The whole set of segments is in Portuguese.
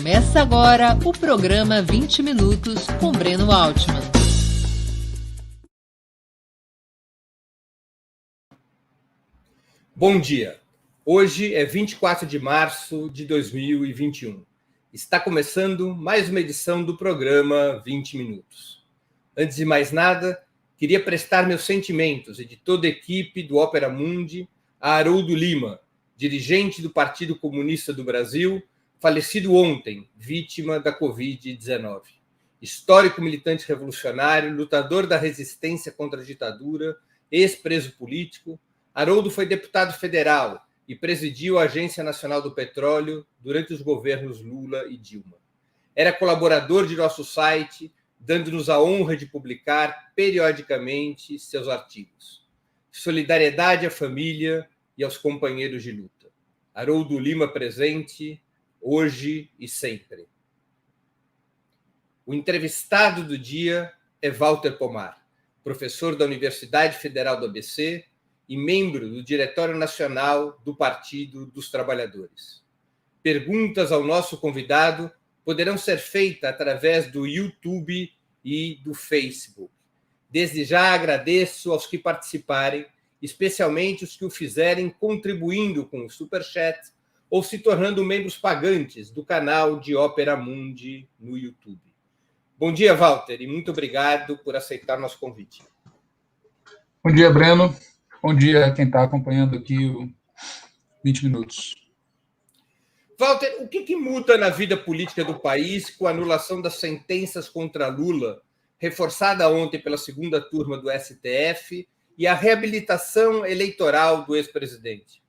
Começa agora o programa 20 Minutos com Breno Altman. Bom dia. Hoje é 24 de março de 2021. Está começando mais uma edição do programa 20 Minutos. Antes de mais nada, queria prestar meus sentimentos e de toda a equipe do Opera Mundi a Haroldo Lima, dirigente do Partido Comunista do Brasil, falecido ontem, vítima da Covid-19. Histórico militante revolucionário, lutador da resistência contra a ditadura, ex-preso político, Haroldo foi deputado federal e presidiu a Agência Nacional do Petróleo durante os governos Lula e Dilma. Era colaborador de nosso site, dando-nos a honra de publicar periodicamente seus artigos. Solidariedade à família e aos companheiros de luta. Haroldo Lima presente, hoje e sempre. O entrevistado do dia é Walter Pomar, professor da Universidade Federal do ABC e membro do Diretório Nacional do Partido dos Trabalhadores. Perguntas ao nosso convidado poderão ser feitas através do YouTube e do Facebook. Desde já agradeço aos que participarem, especialmente os que o fizerem contribuindo com o Superchat ou se tornando membros pagantes do canal de Opera Mundi no YouTube. Bom dia, Walter, e muito obrigado por aceitar nosso convite. Bom dia, Breno. Bom dia a quem está acompanhando aqui o 20 Minutos. Walter, o que muda na vida política do país com a anulação das sentenças contra Lula, reforçada ontem pela segunda turma do STF, e a reabilitação eleitoral do ex-presidente?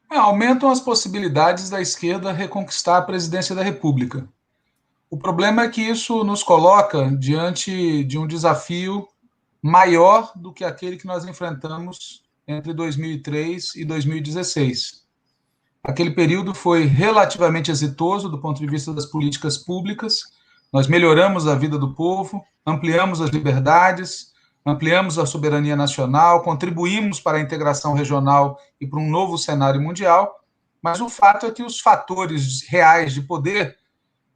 Aumentam as possibilidades da esquerda reconquistar a presidência da República. O problema é que isso nos coloca diante de um desafio maior do que aquele que nós enfrentamos entre 2003 e 2016. Aquele período foi relativamente exitoso do ponto de vista das políticas públicas. Nós melhoramos a vida do povo, ampliamos as liberdades, ampliamos a soberania nacional, contribuímos para a integração regional e para um novo cenário mundial, mas o fato é que os fatores reais de poder,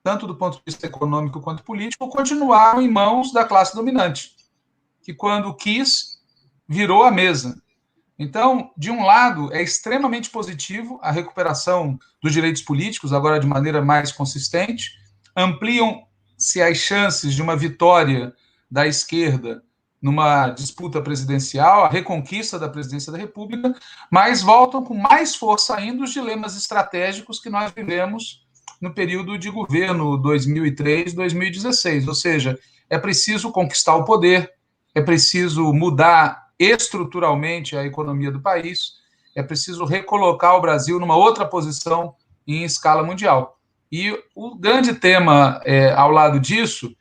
tanto do ponto de vista econômico quanto político, continuaram em mãos da classe dominante, que quando quis, virou a mesa. Então, de um lado, é extremamente positivo a recuperação dos direitos políticos, agora de maneira mais consistente, ampliam-se as chances de uma vitória da esquerda numa disputa presidencial, a reconquista da presidência da República, mas voltam com mais força ainda os dilemas estratégicos que nós vivemos no período de governo 2003-2016, ou seja, é preciso conquistar o poder, é preciso mudar estruturalmente a economia do país, é preciso recolocar o Brasil numa outra posição em escala mundial. E o grande tema ao lado disso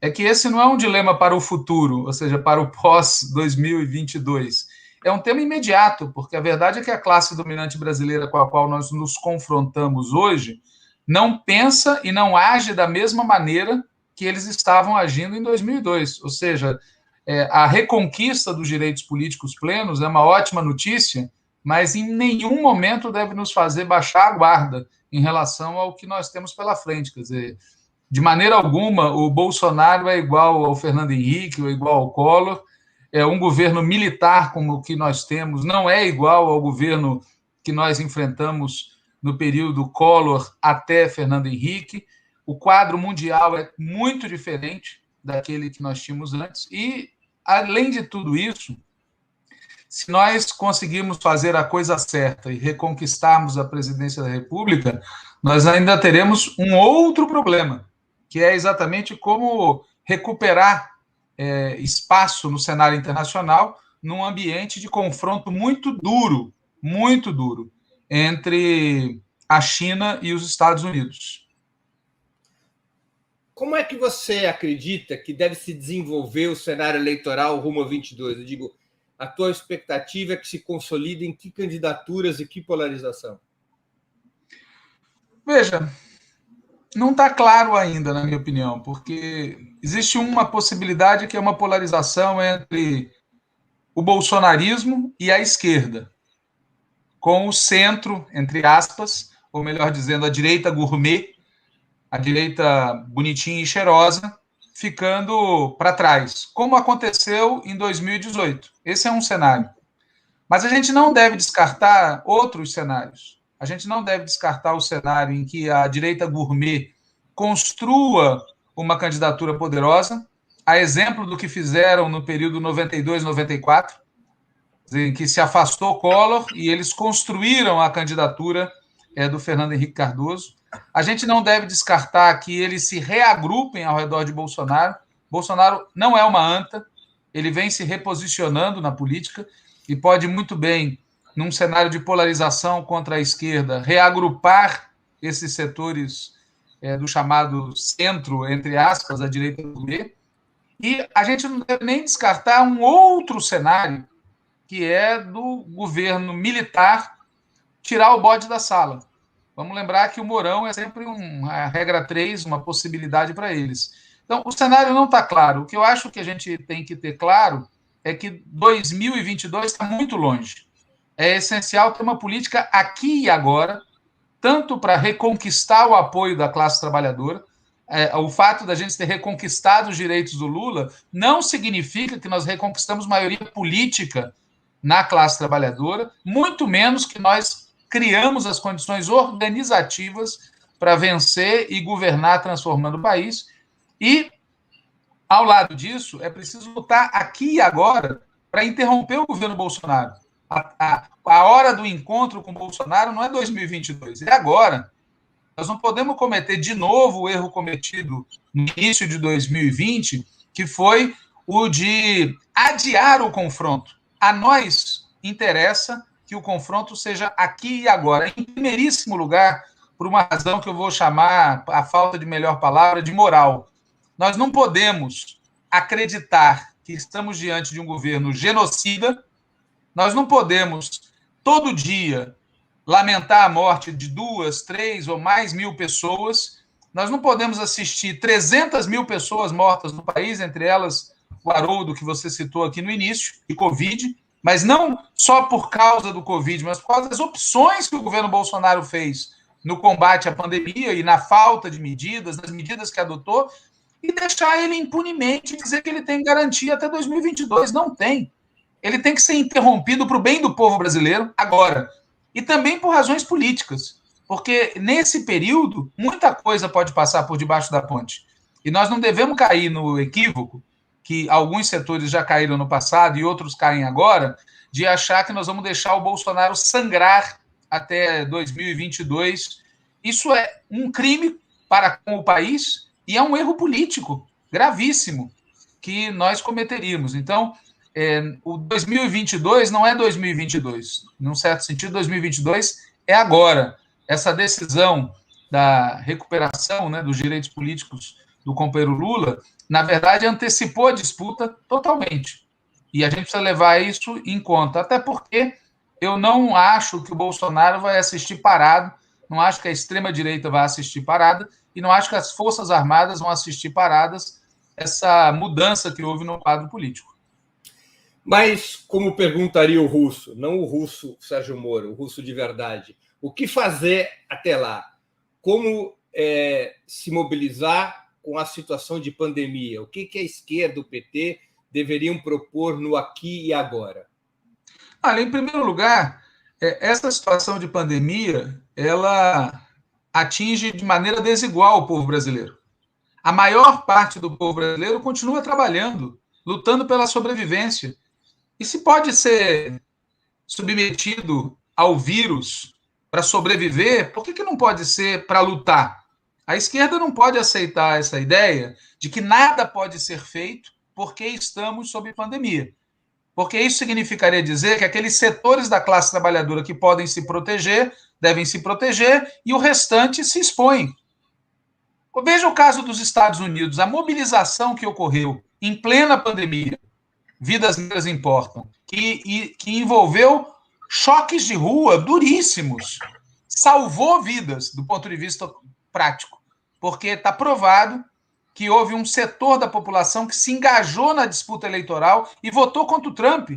é que esse não é um dilema para o futuro, ou seja, para o pós-2022. É um tema imediato, porque a verdade é que a classe dominante brasileira com a qual nós nos confrontamos hoje não pensa e não age da mesma maneira que eles estavam agindo em 2002. Ou seja, a reconquista dos direitos políticos plenos é uma ótima notícia, mas em nenhum momento deve nos fazer baixar a guarda em relação ao que nós temos pela frente. Quer dizer, de maneira alguma, o Bolsonaro é igual ao Fernando Henrique ou igual ao Collor. Um governo militar como o que nós temos não é igual ao governo que nós enfrentamos no período Collor até Fernando Henrique. O quadro mundial é muito diferente daquele que nós tínhamos antes. E, além de tudo isso, se nós conseguirmos fazer a coisa certa e reconquistarmos a presidência da República, nós ainda teremos um outro problema, que é exatamente como recuperar espaço no cenário internacional num ambiente de confronto muito duro, entre a China e os Estados Unidos. Como é que você acredita que deve se desenvolver o cenário eleitoral rumo a 22? Eu digo, a tua expectativa é que se consolide em que candidaturas e que polarização? Veja, não está claro ainda, na minha opinião, porque existe uma possibilidade que é uma polarização entre o bolsonarismo e a esquerda, com o centro, entre aspas, ou melhor dizendo, a direita gourmet, a direita bonitinha e cheirosa, ficando para trás, como aconteceu em 2018. Esse é um cenário. Mas a gente não deve descartar outros cenários. A gente não deve descartar o cenário em que a direita gourmet construa uma candidatura poderosa, a exemplo do que fizeram no período 92-94, em que se afastou Collor e eles construíram a candidatura do Fernando Henrique Cardoso. A gente não deve descartar que eles se reagrupem ao redor de Bolsonaro. Bolsonaro não é uma anta, ele vem se reposicionando na política e pode muito bem, num cenário de polarização contra a esquerda, reagrupar esses setores do chamado centro, entre aspas, a direita do B. E a gente não deve nem descartar um outro cenário, que é do governo militar tirar o bode da sala. Vamos lembrar que o Mourão é sempre a regra 3, uma possibilidade para eles. Então, o cenário não está claro. O que eu acho que a gente tem que ter claro é que 2022 está muito longe. É essencial ter uma política aqui e agora, tanto para reconquistar o apoio da classe trabalhadora. O fato da gente ter reconquistado os direitos do Lula não significa que nós reconquistamos maioria política na classe trabalhadora, muito menos que nós criamos as condições organizativas para vencer e governar transformando o país. E, ao lado disso, é preciso lutar aqui e agora para interromper o governo Bolsonaro. A hora do encontro com Bolsonaro não é 2022, é agora. Nós não podemos cometer de novo o erro cometido no início de 2020, que foi o de adiar o confronto. A nós interessa que o confronto seja aqui e agora, em primeiríssimo lugar, por uma razão que eu vou chamar, a falta de melhor palavra, de moral. Nós não podemos acreditar que estamos diante de um governo genocida, nós não podemos, todo dia, lamentar a morte de 2, 3 ou mais mil pessoas, nós não podemos assistir 300 mil pessoas mortas no país, entre elas o Haroldo, que você citou aqui no início, de Covid, mas não só por causa do Covid, mas por causa das opções que o governo Bolsonaro fez no combate à pandemia e na falta de medidas, nas medidas que adotou, e deixar ele impunemente dizer que ele tem garantia até 2022. Não tem. Ele tem que ser interrompido para o bem do povo brasileiro agora. E também por razões políticas. Porque nesse período, muita coisa pode passar por debaixo da ponte. E nós não devemos cair no equívoco, que alguns setores já caíram no passado e outros caem agora, de achar que nós vamos deixar o Bolsonaro sangrar até 2022. Isso é um crime para com o país e é um erro político gravíssimo que nós cometeríamos. Então, o 2022 não é 2022. Num certo sentido, 2022 é agora. Essa decisão da recuperação, né, dos direitos políticos do companheiro Lula, na verdade, antecipou a disputa totalmente. E a gente precisa levar isso em conta. Até porque eu não acho que o Bolsonaro vai assistir parado, não acho que a extrema-direita vai assistir parada, e não acho que as Forças Armadas vão assistir paradas essa mudança que houve no quadro político. Mas, como perguntaria o russo, não o russo Sérgio Moro, o russo de verdade, o que fazer até lá? Como se mobilizar com a situação de pandemia? O que a esquerda, o PT, deveriam propor no aqui e agora? Olha, em primeiro lugar, essa situação de pandemia, ela atinge de maneira desigual o povo brasileiro. A maior parte do povo brasileiro continua trabalhando, lutando pela sobrevivência. E se pode ser submetido ao vírus para sobreviver, por que não pode ser para lutar? A esquerda não pode aceitar essa ideia de que nada pode ser feito porque estamos sob pandemia. Porque isso significaria dizer que aqueles setores da classe trabalhadora que podem se proteger, devem se proteger, e o restante se expõe. Veja o caso dos Estados Unidos, a mobilização que ocorreu em plena pandemia, vidas negras importam, que envolveu choques de rua duríssimos, salvou vidas do ponto de vista prático, porque está provado que houve um setor da população que se engajou na disputa eleitoral e votou contra o Trump,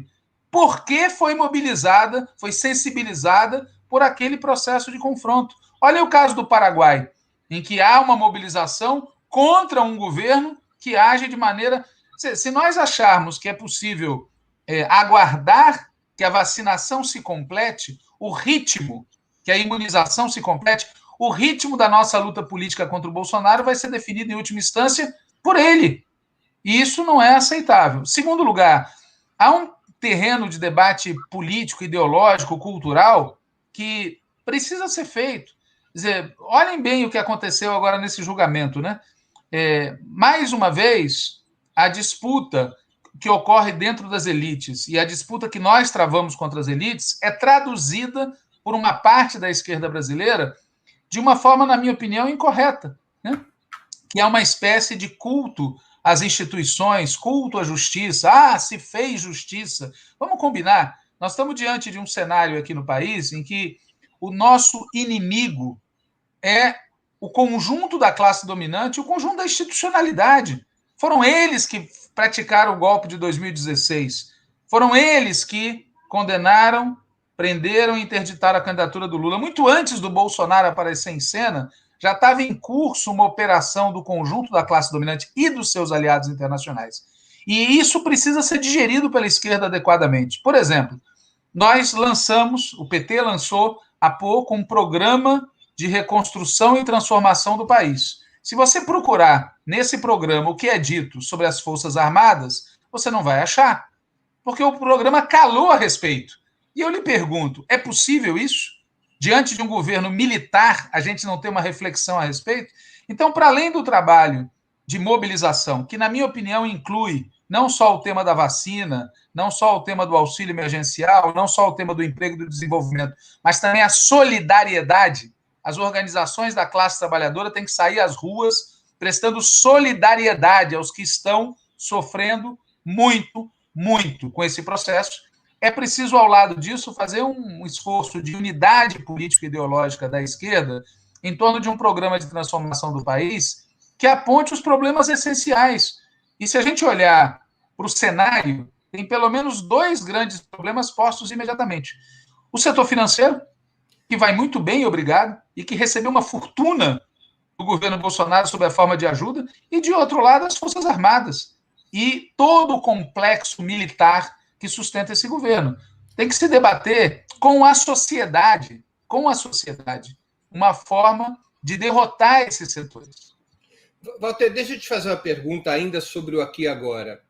porque foi mobilizada, foi sensibilizada por aquele processo de confronto. Olha o caso do Paraguai. em que há uma mobilização contra um governo que age de maneira... Se nós acharmos que é possível aguardar que a vacinação se complete, o ritmo, que a imunização se complete, o ritmo da nossa luta política contra o Bolsonaro vai ser definido, em última instância, por ele. E isso não é aceitável. Segundo lugar, há um terreno de debate político, ideológico, cultural, que precisa ser feito. Quer dizer, olhem bem o que aconteceu agora nesse julgamento, né? Mais uma vez, a disputa que ocorre dentro das elites e a disputa que nós travamos contra as elites é traduzida por uma parte da esquerda brasileira de uma forma, na minha opinião, incorreta, né? Que é uma espécie de culto às instituições, culto à justiça. Ah, se fez justiça. Vamos combinar. Nós estamos diante de um cenário aqui no país em que o nosso inimigo é o conjunto da classe dominante, o conjunto da institucionalidade. Foram eles que praticaram o golpe de 2016. Foram eles que condenaram, prenderam e interditaram a candidatura do Lula. Muito antes do Bolsonaro aparecer em cena, já estava em curso uma operação do conjunto da classe dominante e dos seus aliados internacionais. E isso precisa ser digerido pela esquerda adequadamente. Por exemplo, nós lançamos, o PT lançou há pouco um programa de reconstrução e transformação do país. Se você procurar nesse programa o que é dito sobre as Forças Armadas, você não vai achar, porque o programa calou a respeito. E eu lhe pergunto, é possível isso? Diante de um governo militar, a gente não ter uma reflexão a respeito? Então, para além do trabalho de mobilização, que, na minha opinião, inclui não só o tema da vacina, não só o tema do auxílio emergencial, não só o tema do emprego e do desenvolvimento, mas também a solidariedade. As organizações da classe trabalhadora têm que sair às ruas prestando solidariedade aos que estão sofrendo muito, muito com esse processo. É preciso, ao lado disso, fazer um esforço de unidade político-ideológica da esquerda em torno de um programa de transformação do país que aponte os problemas essenciais. E se a gente olhar para o cenário, tem pelo menos 2 grandes problemas postos imediatamente. O setor financeiro, que vai muito bem, obrigado, e que recebeu uma fortuna do governo Bolsonaro sob a forma de ajuda, e, de outro lado, as Forças Armadas e todo o complexo militar que sustenta esse governo. Tem que se debater com a sociedade, uma forma de derrotar esses setores. Walter, deixa eu te fazer uma pergunta ainda sobre o aqui e agora.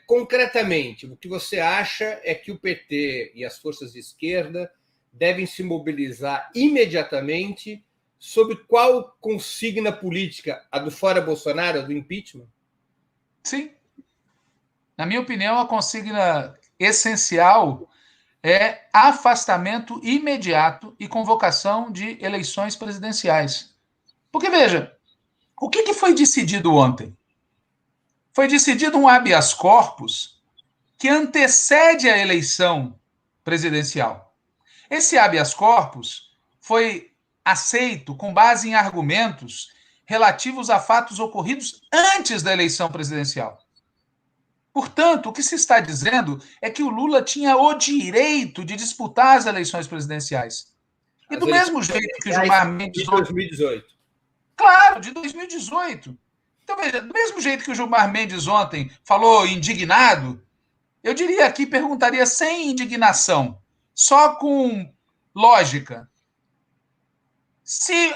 Concretamente, o que você acha é que o PT e as forças de esquerda devem se mobilizar imediatamente sobre qual consigna política? A do fora Bolsonaro, a do impeachment? Sim. Na minha opinião, a consigna essencial é afastamento imediato e convocação de eleições presidenciais. Porque, veja, o que foi decidido ontem? Foi decidido um habeas corpus que antecede a eleição presidencial. Esse habeas corpus foi aceito com base em argumentos relativos a fatos ocorridos antes da eleição presidencial. Portanto, o que se está dizendo é que o Lula tinha o direito de disputar as eleições presidenciais. E do mesmo jeito que o Gilmar Mendes... De 2018. Claro, de 2018. Então, veja, do mesmo jeito que o Gilmar Mendes ontem falou indignado, eu diria aqui, perguntaria sem indignação, só com lógica. Se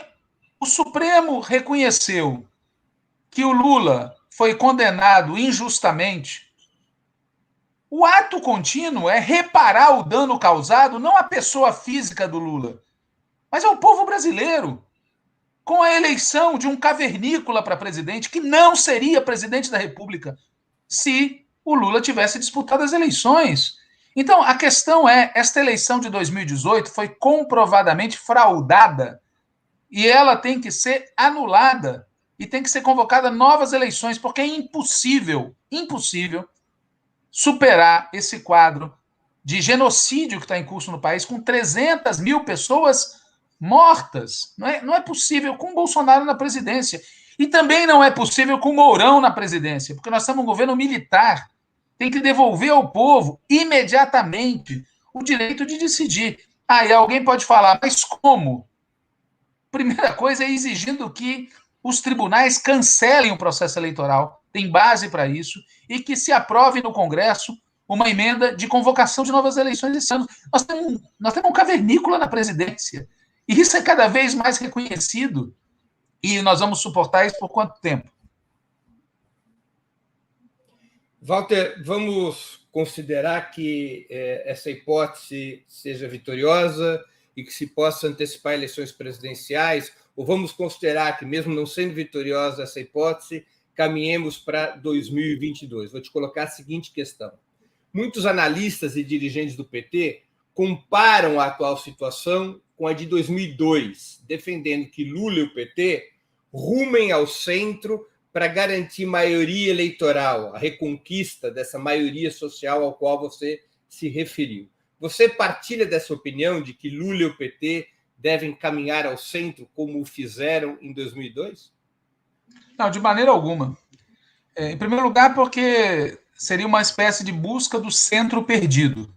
o Supremo reconheceu que o Lula foi condenado injustamente, o ato contínuo é reparar o dano causado não à pessoa física do Lula, mas ao povo brasileiro, com a eleição de um cavernícola para presidente, que não seria presidente da República se o Lula tivesse disputado as eleições. Então, a questão é, esta eleição de 2018 foi comprovadamente fraudada e ela tem que ser anulada e tem que ser convocada novas eleições, porque é impossível superar esse quadro de genocídio que está em curso no país, com 300 mil pessoas mortas. Não é possível com Bolsonaro na presidência. E também não é possível com Mourão na presidência, porque nós temos um governo militar. Tem que devolver ao povo, imediatamente, o direito de decidir. E alguém pode falar, mas como? Primeira coisa é exigindo que os tribunais cancelem o processo eleitoral, tem base para isso, e que se aprove no Congresso uma emenda de convocação de novas eleições esse ano. Nós temos um cavernícola na presidência, e isso é cada vez mais reconhecido, e nós vamos suportar isso por quanto tempo? Walter, vamos considerar que essa hipótese seja vitoriosa e que se possa antecipar eleições presidenciais, ou vamos considerar que, mesmo não sendo vitoriosa essa hipótese, caminhemos para 2022? Vou te colocar a seguinte questão. Muitos analistas e dirigentes do PT comparam a atual situação com a de 2002, defendendo que Lula e o PT rumem ao centro para garantir maioria eleitoral, a reconquista dessa maioria social ao qual você se referiu. Você partilha dessa opinião de que Lula e o PT devem caminhar ao centro como o fizeram em 2002? Não, de maneira alguma. Em primeiro lugar, porque seria uma espécie de busca do centro perdido.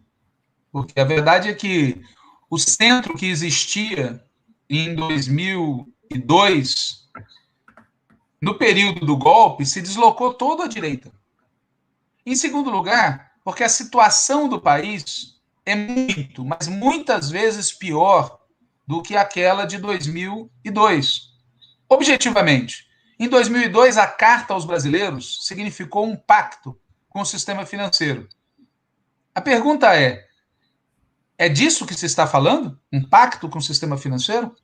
Porque a verdade é que o centro que existia em 2002, no período do golpe, se deslocou toda à direita. Em segundo lugar, porque a situação do país é muito, mas muitas vezes pior do que aquela de 2002. Objetivamente, em 2002, a Carta aos Brasileiros significou um pacto com o sistema financeiro. A pergunta é disso que se está falando? Um pacto com o sistema financeiro?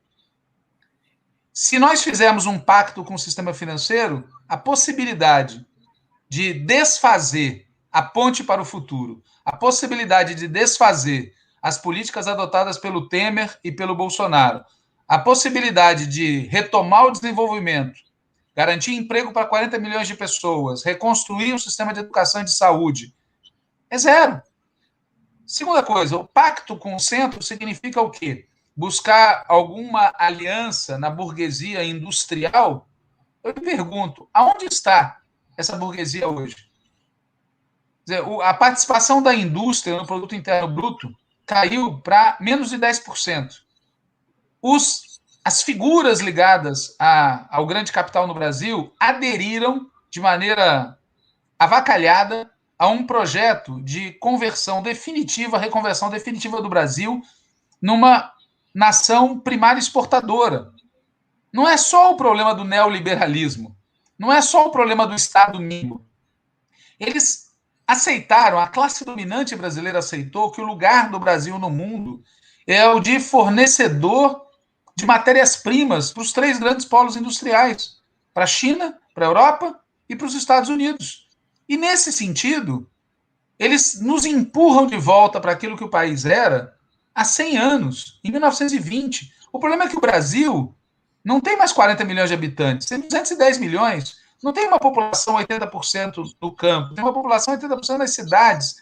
Se nós fizermos um pacto com o sistema financeiro, a possibilidade de desfazer a ponte para o futuro, a possibilidade de desfazer as políticas adotadas pelo Temer e pelo Bolsonaro, a possibilidade de retomar o desenvolvimento, garantir emprego para 40 milhões de pessoas, reconstruir o sistema de educação e de saúde, é zero. Segunda coisa, o pacto com o centro significa o quê? Buscar alguma aliança na burguesia industrial? Eu me pergunto, aonde está essa burguesia hoje? Quer dizer, a participação da indústria no produto interno bruto caiu para menos de 10%. As figuras ligadas ao grande capital no Brasil aderiram de maneira avacalhada a um projeto de conversão definitiva, reconversão definitiva do Brasil numa nação primária exportadora. Não é só o problema do neoliberalismo, não é só o problema do Estado mínimo. Eles aceitaram, a classe dominante brasileira aceitou que o lugar do Brasil no mundo é o de fornecedor de matérias-primas para os 3 grandes polos industriais, para a China, para a Europa e para os Estados Unidos. E, nesse sentido, eles nos empurram de volta para aquilo que o país era há 100 anos, em 1920. O problema é que o Brasil não tem mais 40 milhões de habitantes, tem 210 milhões. Não tem uma população 80% no campo, tem uma população 80% nas cidades.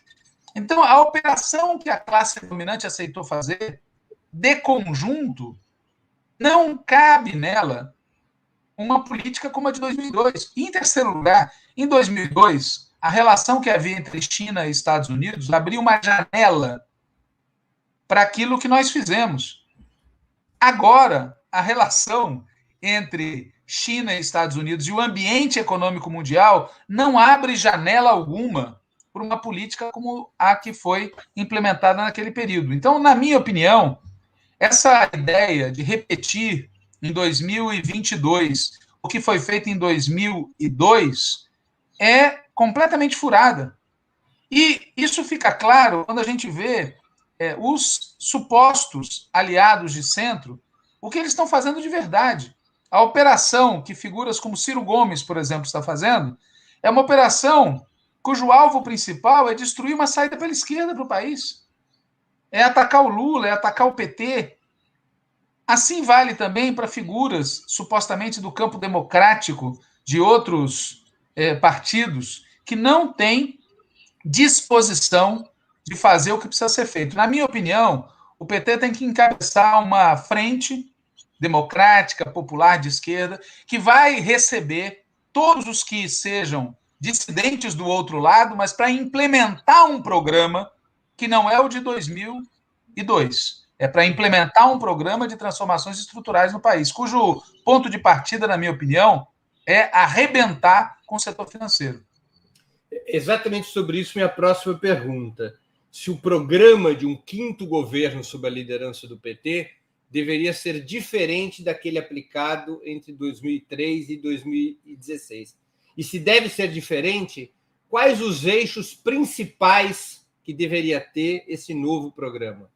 Então, a operação que a classe dominante aceitou fazer, de conjunto, não cabe nela uma política como a de 2002. E, em terceiro lugar, em 2002, a relação que havia entre China e Estados Unidos abriu uma janela para aquilo que nós fizemos. Agora, a relação entre China e Estados Unidos e o ambiente econômico mundial não abre janela alguma para uma política como a que foi implementada naquele período. Então, na minha opinião, essa ideia de repetir em 2022 o que foi feito em 2002 é completamente furada. E isso fica claro quando a gente vê os supostos aliados de centro, o que eles estão fazendo de verdade. A operação que figuras como Ciro Gomes, por exemplo, está fazendo, é uma operação cujo alvo principal é destruir uma saída pela esquerda para o país. É atacar o Lula, é atacar o PT. Assim vale também para figuras supostamente do campo democrático de outros partidos que não têm disposição de fazer o que precisa ser feito. Na minha opinião, o PT tem que encabeçar uma frente democrática, popular, de esquerda, que vai receber todos os que sejam dissidentes do outro lado, mas para implementar um programa que não é o de 2002. É para implementar um programa de transformações estruturais no país, cujo ponto de partida, na minha opinião, é arrebentar com o setor financeiro. Exatamente sobre isso minha próxima pergunta. Se o programa de um quinto governo sob a liderança do PT deveria ser diferente daquele aplicado entre 2003 e 2016. E se deve ser diferente, quais os eixos principais que deveria ter esse novo programa?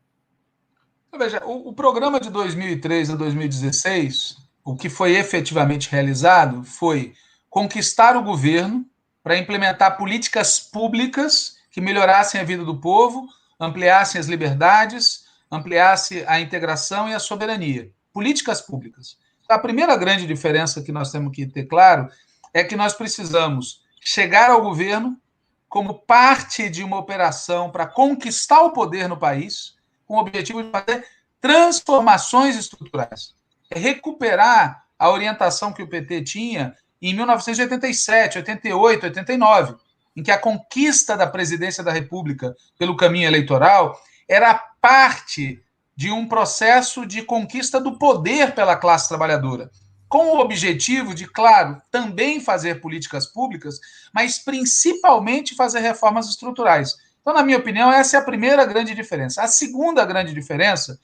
Veja, o programa de 2003 a 2016, o que foi efetivamente realizado foi conquistar o governo para implementar políticas públicas que melhorassem a vida do povo, ampliassem as liberdades, ampliassem a integração e a soberania. Políticas públicas. A primeira grande diferença que nós temos que ter claro é que nós precisamos chegar ao governo como parte de uma operação para conquistar o poder no país, com o objetivo de fazer transformações estruturais. É recuperar a orientação que o PT tinha em 1987, 88, 89, em que a conquista da presidência da República pelo caminho eleitoral era parte de um processo de conquista do poder pela classe trabalhadora, com o objetivo de, claro, também fazer políticas públicas, mas principalmente fazer reformas estruturais. Então, na minha opinião, essa é a primeira grande diferença. A segunda grande diferença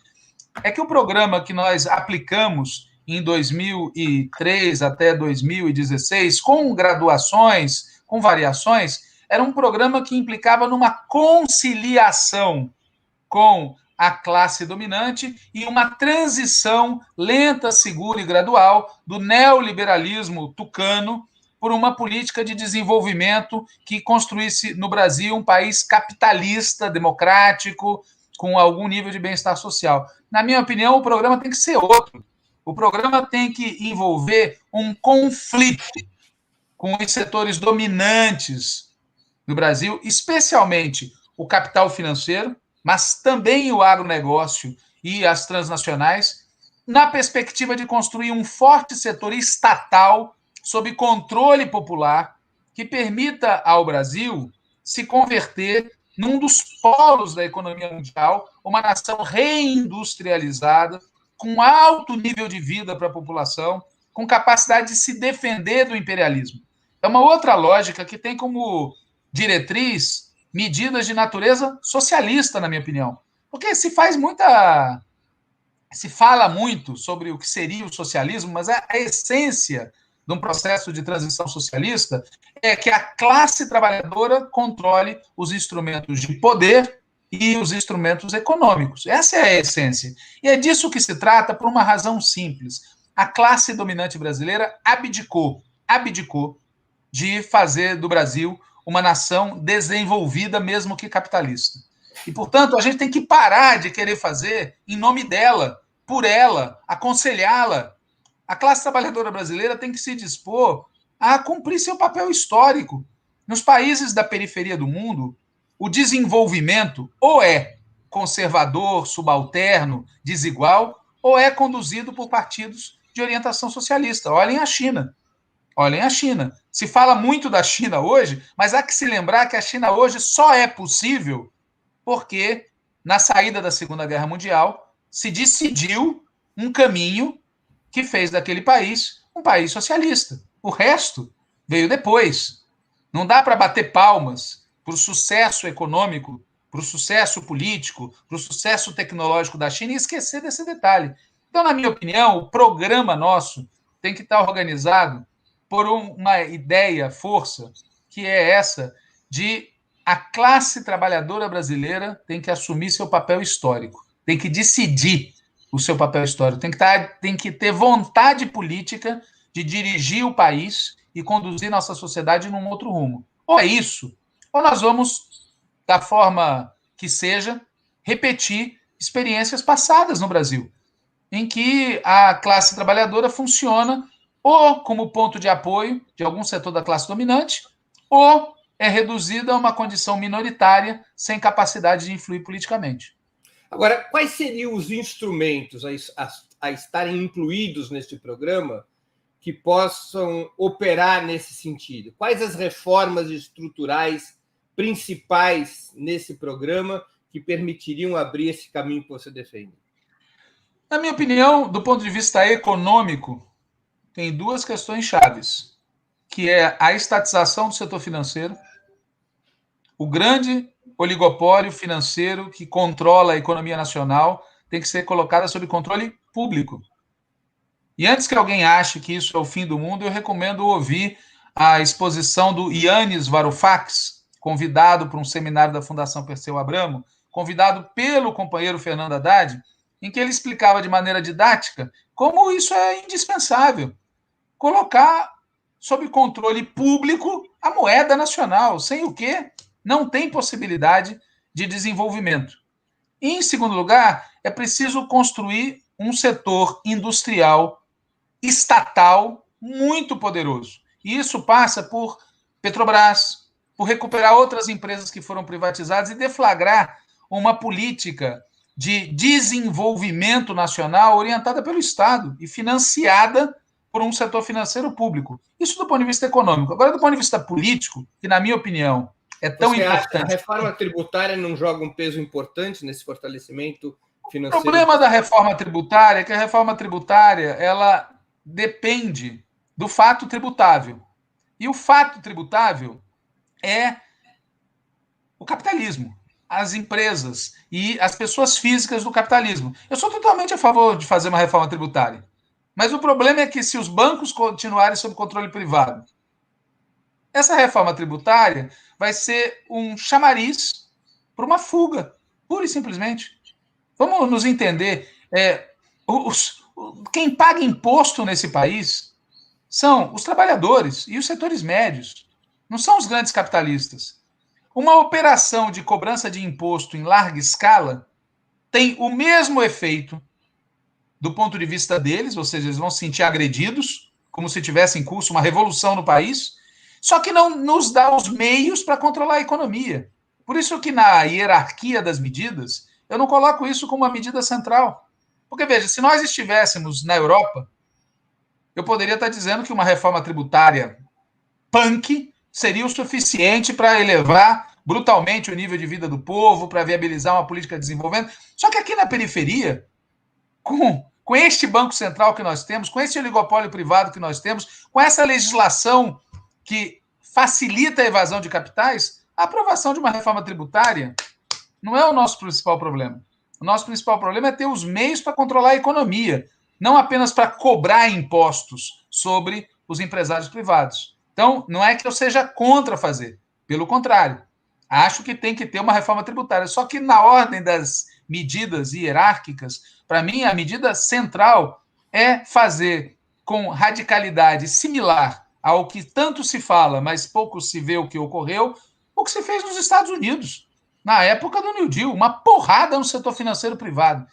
é que o programa que nós aplicamos em 2003 até 2016, com graduações, com variações, era um programa que implicava numa conciliação com a classe dominante e uma transição lenta, segura e gradual do neoliberalismo tucano por uma política de desenvolvimento que construísse no Brasil um país capitalista, democrático, com algum nível de bem-estar social. Na minha opinião, o programa tem que ser outro. O programa tem que envolver um conflito com os setores dominantes no Brasil, especialmente o capital financeiro, mas também o agronegócio e as transnacionais, na perspectiva de construir um forte setor estatal sob controle popular que permita ao Brasil se converter num dos polos da economia mundial, uma nação reindustrializada, com alto nível de vida para a população, com capacidade de se defender do imperialismo. É uma outra lógica que tem como diretriz medidas de natureza socialista, na minha opinião. Porque se fala muito sobre o que seria o socialismo, mas a essência de um processo de transição socialista é que a classe trabalhadora controle os instrumentos de poder e os instrumentos econômicos. Essa é a essência. E é disso que se trata por uma razão simples. A classe dominante brasileira abdicou de fazer do Brasil uma nação desenvolvida, mesmo que capitalista. E, portanto, a gente tem que parar de querer fazer em nome dela, por ela, aconselhá-la. A classe trabalhadora brasileira tem que se dispor a cumprir seu papel histórico. Nos países da periferia do mundo, o desenvolvimento ou é conservador, subalterno, desigual, ou é conduzido por partidos de orientação socialista. Olhem a China. Olhem a China. Se fala muito da China hoje, mas há que se lembrar que a China hoje só é possível porque, na saída da Segunda Guerra Mundial, se decidiu um caminho que fez daquele país um país socialista. O resto veio depois. Não dá para bater palmas para o sucesso econômico, para o sucesso político, para o sucesso tecnológico da China e esquecer desse detalhe. Então, na minha opinião, o programa nosso tem que estar organizado por uma ideia, força, que é essa de a classe trabalhadora brasileira tem que assumir seu papel histórico, tem que decidir o seu papel histórico, tem que ter vontade política de dirigir o país e conduzir nossa sociedade num outro rumo. Ou é isso, ou nós vamos, da forma que seja, repetir experiências passadas no Brasil, em que a classe trabalhadora funciona ou como ponto de apoio de algum setor da classe dominante, ou é reduzida a uma condição minoritária sem capacidade de influir politicamente. Agora, quais seriam os instrumentos a estarem incluídos neste programa que possam operar nesse sentido? Quais as reformas estruturais principais nesse programa que permitiriam abrir esse caminho que você defende? Na minha opinião, do ponto de vista econômico, tem duas questões chaves, que é a estatização do setor financeiro, o grande oligopólio financeiro que controla a economia nacional tem que ser colocada sob controle público. E antes que alguém ache que isso é o fim do mundo, eu recomendo ouvir a exposição do Yannis Varoufakis, convidado para um seminário da Fundação Perseu Abramo, convidado pelo companheiro Fernando Haddad, em que ele explicava de maneira didática como isso é indispensável. Colocar sob controle público a moeda nacional, sem o que não tem possibilidade de desenvolvimento. E, em segundo lugar, é preciso construir um setor industrial estatal muito poderoso. E isso passa por Petrobras, por recuperar outras empresas que foram privatizadas e deflagrar uma política de desenvolvimento nacional orientada pelo Estado e financiada por um setor financeiro público. Isso do ponto de vista econômico. Agora, do ponto de vista político, que, na minha opinião, é tão Você importante. acha que a reforma tributária não joga um peso importante nesse fortalecimento financeiro? O problema da reforma tributária é que a reforma tributária ela depende do fato tributável. E o fato tributável é o capitalismo, as empresas e as pessoas físicas do capitalismo. Eu sou totalmente a favor de fazer uma reforma tributária. Mas o problema é que se os bancos continuarem sob controle privado, essa reforma tributária vai ser um chamariz para uma fuga, pura e simplesmente. Vamos nos entender. Quem paga imposto nesse país são os trabalhadores e os setores médios, não são os grandes capitalistas. Uma operação de cobrança de imposto em larga escala tem o mesmo efeito do ponto de vista deles, ou seja, eles vão se sentir agredidos, como se tivesse em curso uma revolução no país, só que não nos dá os meios para controlar a economia. Por isso que na hierarquia das medidas, eu não coloco isso como uma medida central. Porque, veja, se nós estivéssemos na Europa, eu poderia estar dizendo que uma reforma tributária punk seria o suficiente para elevar brutalmente o nível de vida do povo, para viabilizar uma política de desenvolvimento. Só que aqui na periferia, com este Banco Central que nós temos, com esse oligopólio privado que nós temos, com essa legislação que facilita a evasão de capitais, a aprovação de uma reforma tributária não é o nosso principal problema. O nosso principal problema é ter os meios para controlar a economia, não apenas para cobrar impostos sobre os empresários privados. Então, não é que eu seja contra fazer, pelo contrário. Acho que tem que ter uma reforma tributária, só que na ordem das medidas hierárquicas, para mim, a medida central é fazer com radicalidade similar ao que tanto se fala, mas pouco se vê o que ocorreu, o que se fez nos Estados Unidos, na época do New Deal, uma porrada no setor financeiro privado.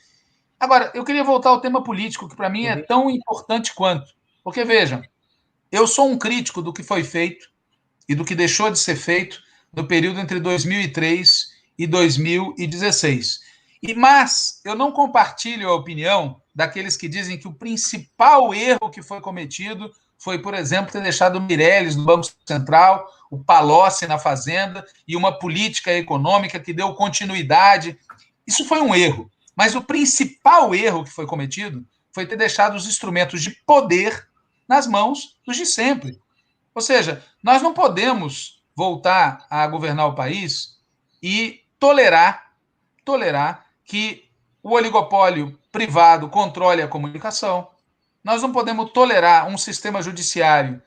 Agora, eu queria voltar ao tema político, que para mim é tão importante quanto. Porque, vejam, eu sou um crítico do que foi feito e do que deixou de ser feito no período entre 2003 e 2016. Mas eu não compartilho a opinião daqueles que dizem que o principal erro que foi cometido foi, por exemplo, ter deixado o Meirelles no Banco Central, o Palocci na Fazenda e uma política econômica que deu continuidade. Isso foi um erro. Mas o principal erro que foi cometido foi ter deixado os instrumentos de poder nas mãos dos de sempre. Ou seja, nós não podemos voltar a governar o país e tolerar que o oligopólio privado controle a comunicação. Nós não podemos tolerar um sistema judiciário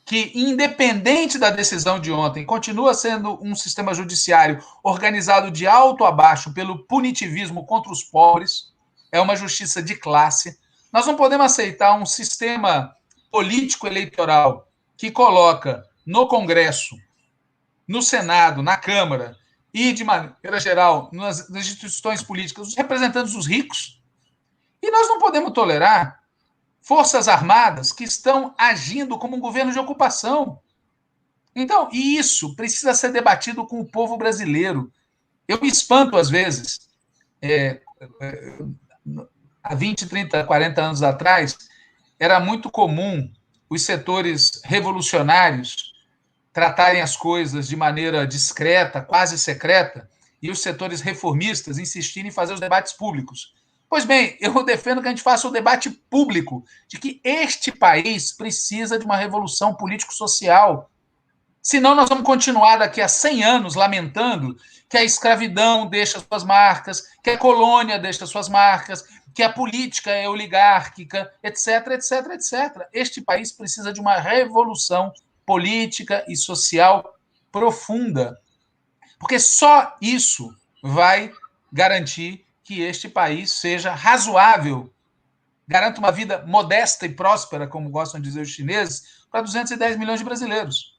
que, independente da decisão de ontem, continua sendo um sistema judiciário organizado de alto a baixo pelo punitivismo contra os pobres. É uma justiça de classe. Nós não podemos aceitar um sistema político-eleitoral que coloca no Congresso, no Senado, na Câmara e, de maneira geral, nas instituições políticas, os representantes dos ricos. E nós não podemos tolerar forças armadas que estão agindo como um governo de ocupação. Então, isso precisa ser debatido com o povo brasileiro. Eu me espanto, às vezes, há 20, 30, 40 anos atrás, era muito comum os setores revolucionários tratarem as coisas de maneira discreta, quase secreta, e os setores reformistas insistirem em fazer os debates públicos. Pois bem, eu defendo que a gente faça o debate público de que este país precisa de uma revolução político-social. Senão nós vamos continuar daqui a 100 anos lamentando que a escravidão deixa suas marcas, que a colônia deixa suas marcas, que a política é oligárquica, etc, etc, etc. Este país precisa de uma revolução política e social profunda, porque só isso vai garantir que este país seja razoável, garanta uma vida modesta e próspera, como gostam de dizer os chineses, para 210 milhões de brasileiros.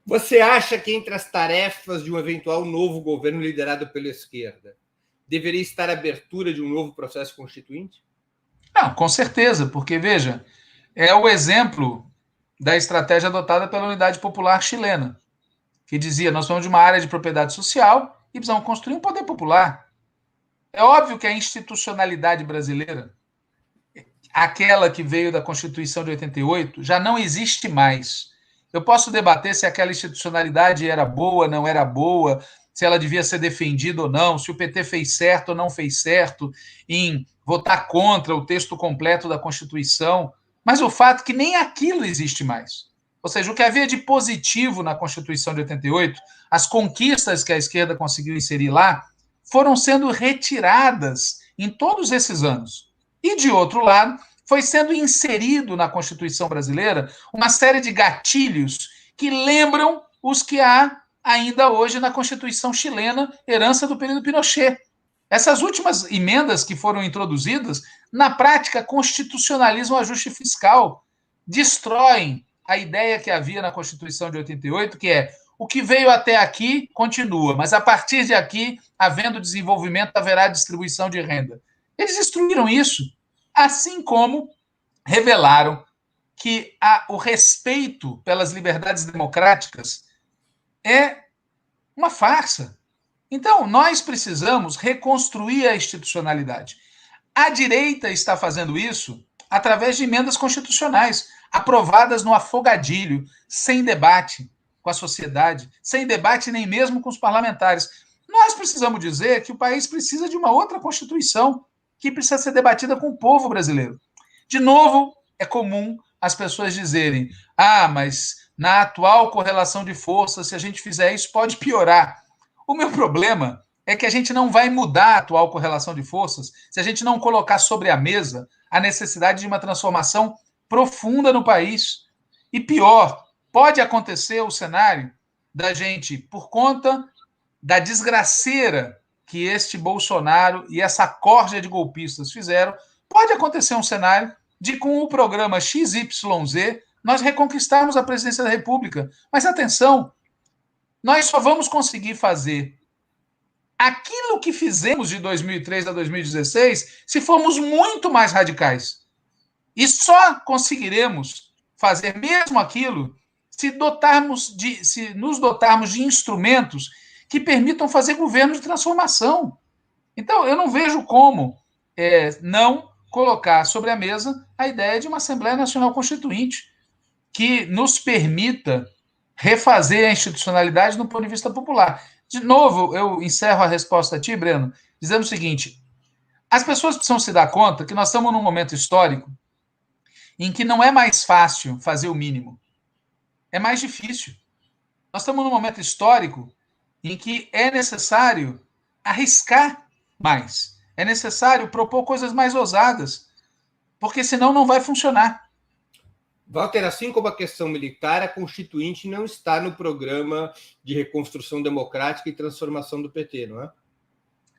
Você acha que entre as tarefas de um eventual novo governo liderado pela esquerda deveria estar a abertura de um novo processo constituinte? Não, com certeza, porque, veja, é o exemplo da estratégia adotada pela Unidade Popular chilena, que dizia, nós somos de uma área de propriedade social e precisamos construir um poder popular. É óbvio que a institucionalidade brasileira, aquela que veio da Constituição de 88, já não existe mais. Eu posso debater se aquela institucionalidade era boa, não era boa, se ela devia ser defendida ou não, se o PT fez certo ou não fez certo em votar contra o texto completo da Constituição, mas o fato é que nem aquilo existe mais. Ou seja, o que havia de positivo na Constituição de 88, as conquistas que a esquerda conseguiu inserir lá, foram sendo retiradas em todos esses anos. E, de outro lado, foi sendo inserido na Constituição brasileira uma série de gatilhos que lembram os que há ainda hoje na Constituição chilena, herança do período Pinochet. Essas últimas emendas que foram introduzidas, na prática, constitucionalizam o ajuste fiscal, destroem a ideia que havia na Constituição de 88, que é o que veio até aqui continua, mas a partir de aqui, havendo desenvolvimento, haverá distribuição de renda. Eles destruíram isso, assim como revelaram que o respeito pelas liberdades democráticas é uma farsa. Então, nós precisamos reconstruir a institucionalidade. A direita está fazendo isso através de emendas constitucionais, aprovadas no afogadilho, sem debate com a sociedade, sem debate nem mesmo com os parlamentares. Nós precisamos dizer que o país precisa de uma outra Constituição que precisa ser debatida com o povo brasileiro. De novo, é comum as pessoas dizerem: mas na atual correlação de forças, se a gente fizer isso, pode piorar. O meu problema é que a gente não vai mudar a atual correlação de forças se a gente não colocar sobre a mesa a necessidade de uma transformação profunda no país. E pior, pode acontecer o cenário da gente, por conta da desgraceira que este Bolsonaro e essa corja de golpistas fizeram, pode acontecer um cenário de, com o programa XYZ, nós reconquistarmos a presidência da República. Mas atenção, nós só vamos conseguir fazer aquilo que fizemos de 2003 a 2016 se formos muito mais radicais. E só conseguiremos fazer mesmo aquilo se nos dotarmos de instrumentos que permitam fazer governo de transformação. Então, eu não vejo como não colocar sobre a mesa a ideia de uma Assembleia Nacional Constituinte que nos permita refazer a institucionalidade do ponto de vista popular. De novo, eu encerro a resposta a ti, Breno, dizendo o seguinte: as pessoas precisam se dar conta que nós estamos num momento histórico em que não é mais fácil fazer o mínimo, é mais difícil. Nós estamos num momento histórico em que é necessário arriscar mais, é necessário propor coisas mais ousadas, porque senão não vai funcionar. Walter, assim como a questão militar, a Constituinte não está no programa de reconstrução democrática e transformação do PT, não é?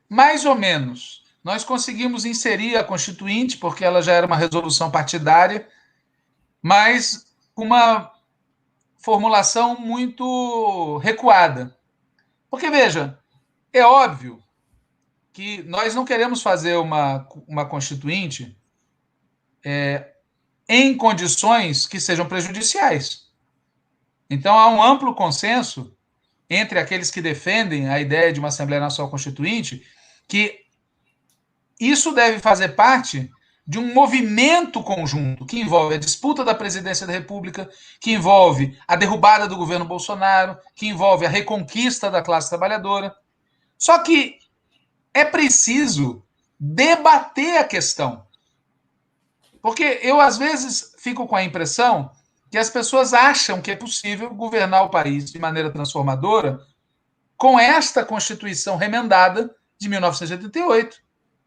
Mais ou menos. Nós conseguimos inserir a Constituinte, porque ela já era uma resolução partidária, mas com uma formulação muito recuada. Porque, veja, é óbvio que nós não queremos fazer uma Constituinte em condições que sejam prejudiciais. Então, há um amplo consenso entre aqueles que defendem a ideia de uma Assembleia Nacional Constituinte que isso deve fazer parte de um movimento conjunto que envolve a disputa da presidência da República, que envolve a derrubada do governo Bolsonaro, que envolve a reconquista da classe trabalhadora. Só que é preciso debater a questão. Porque eu, às vezes, fico com a impressão que as pessoas acham que é possível governar o país de maneira transformadora com esta Constituição remendada de 1988,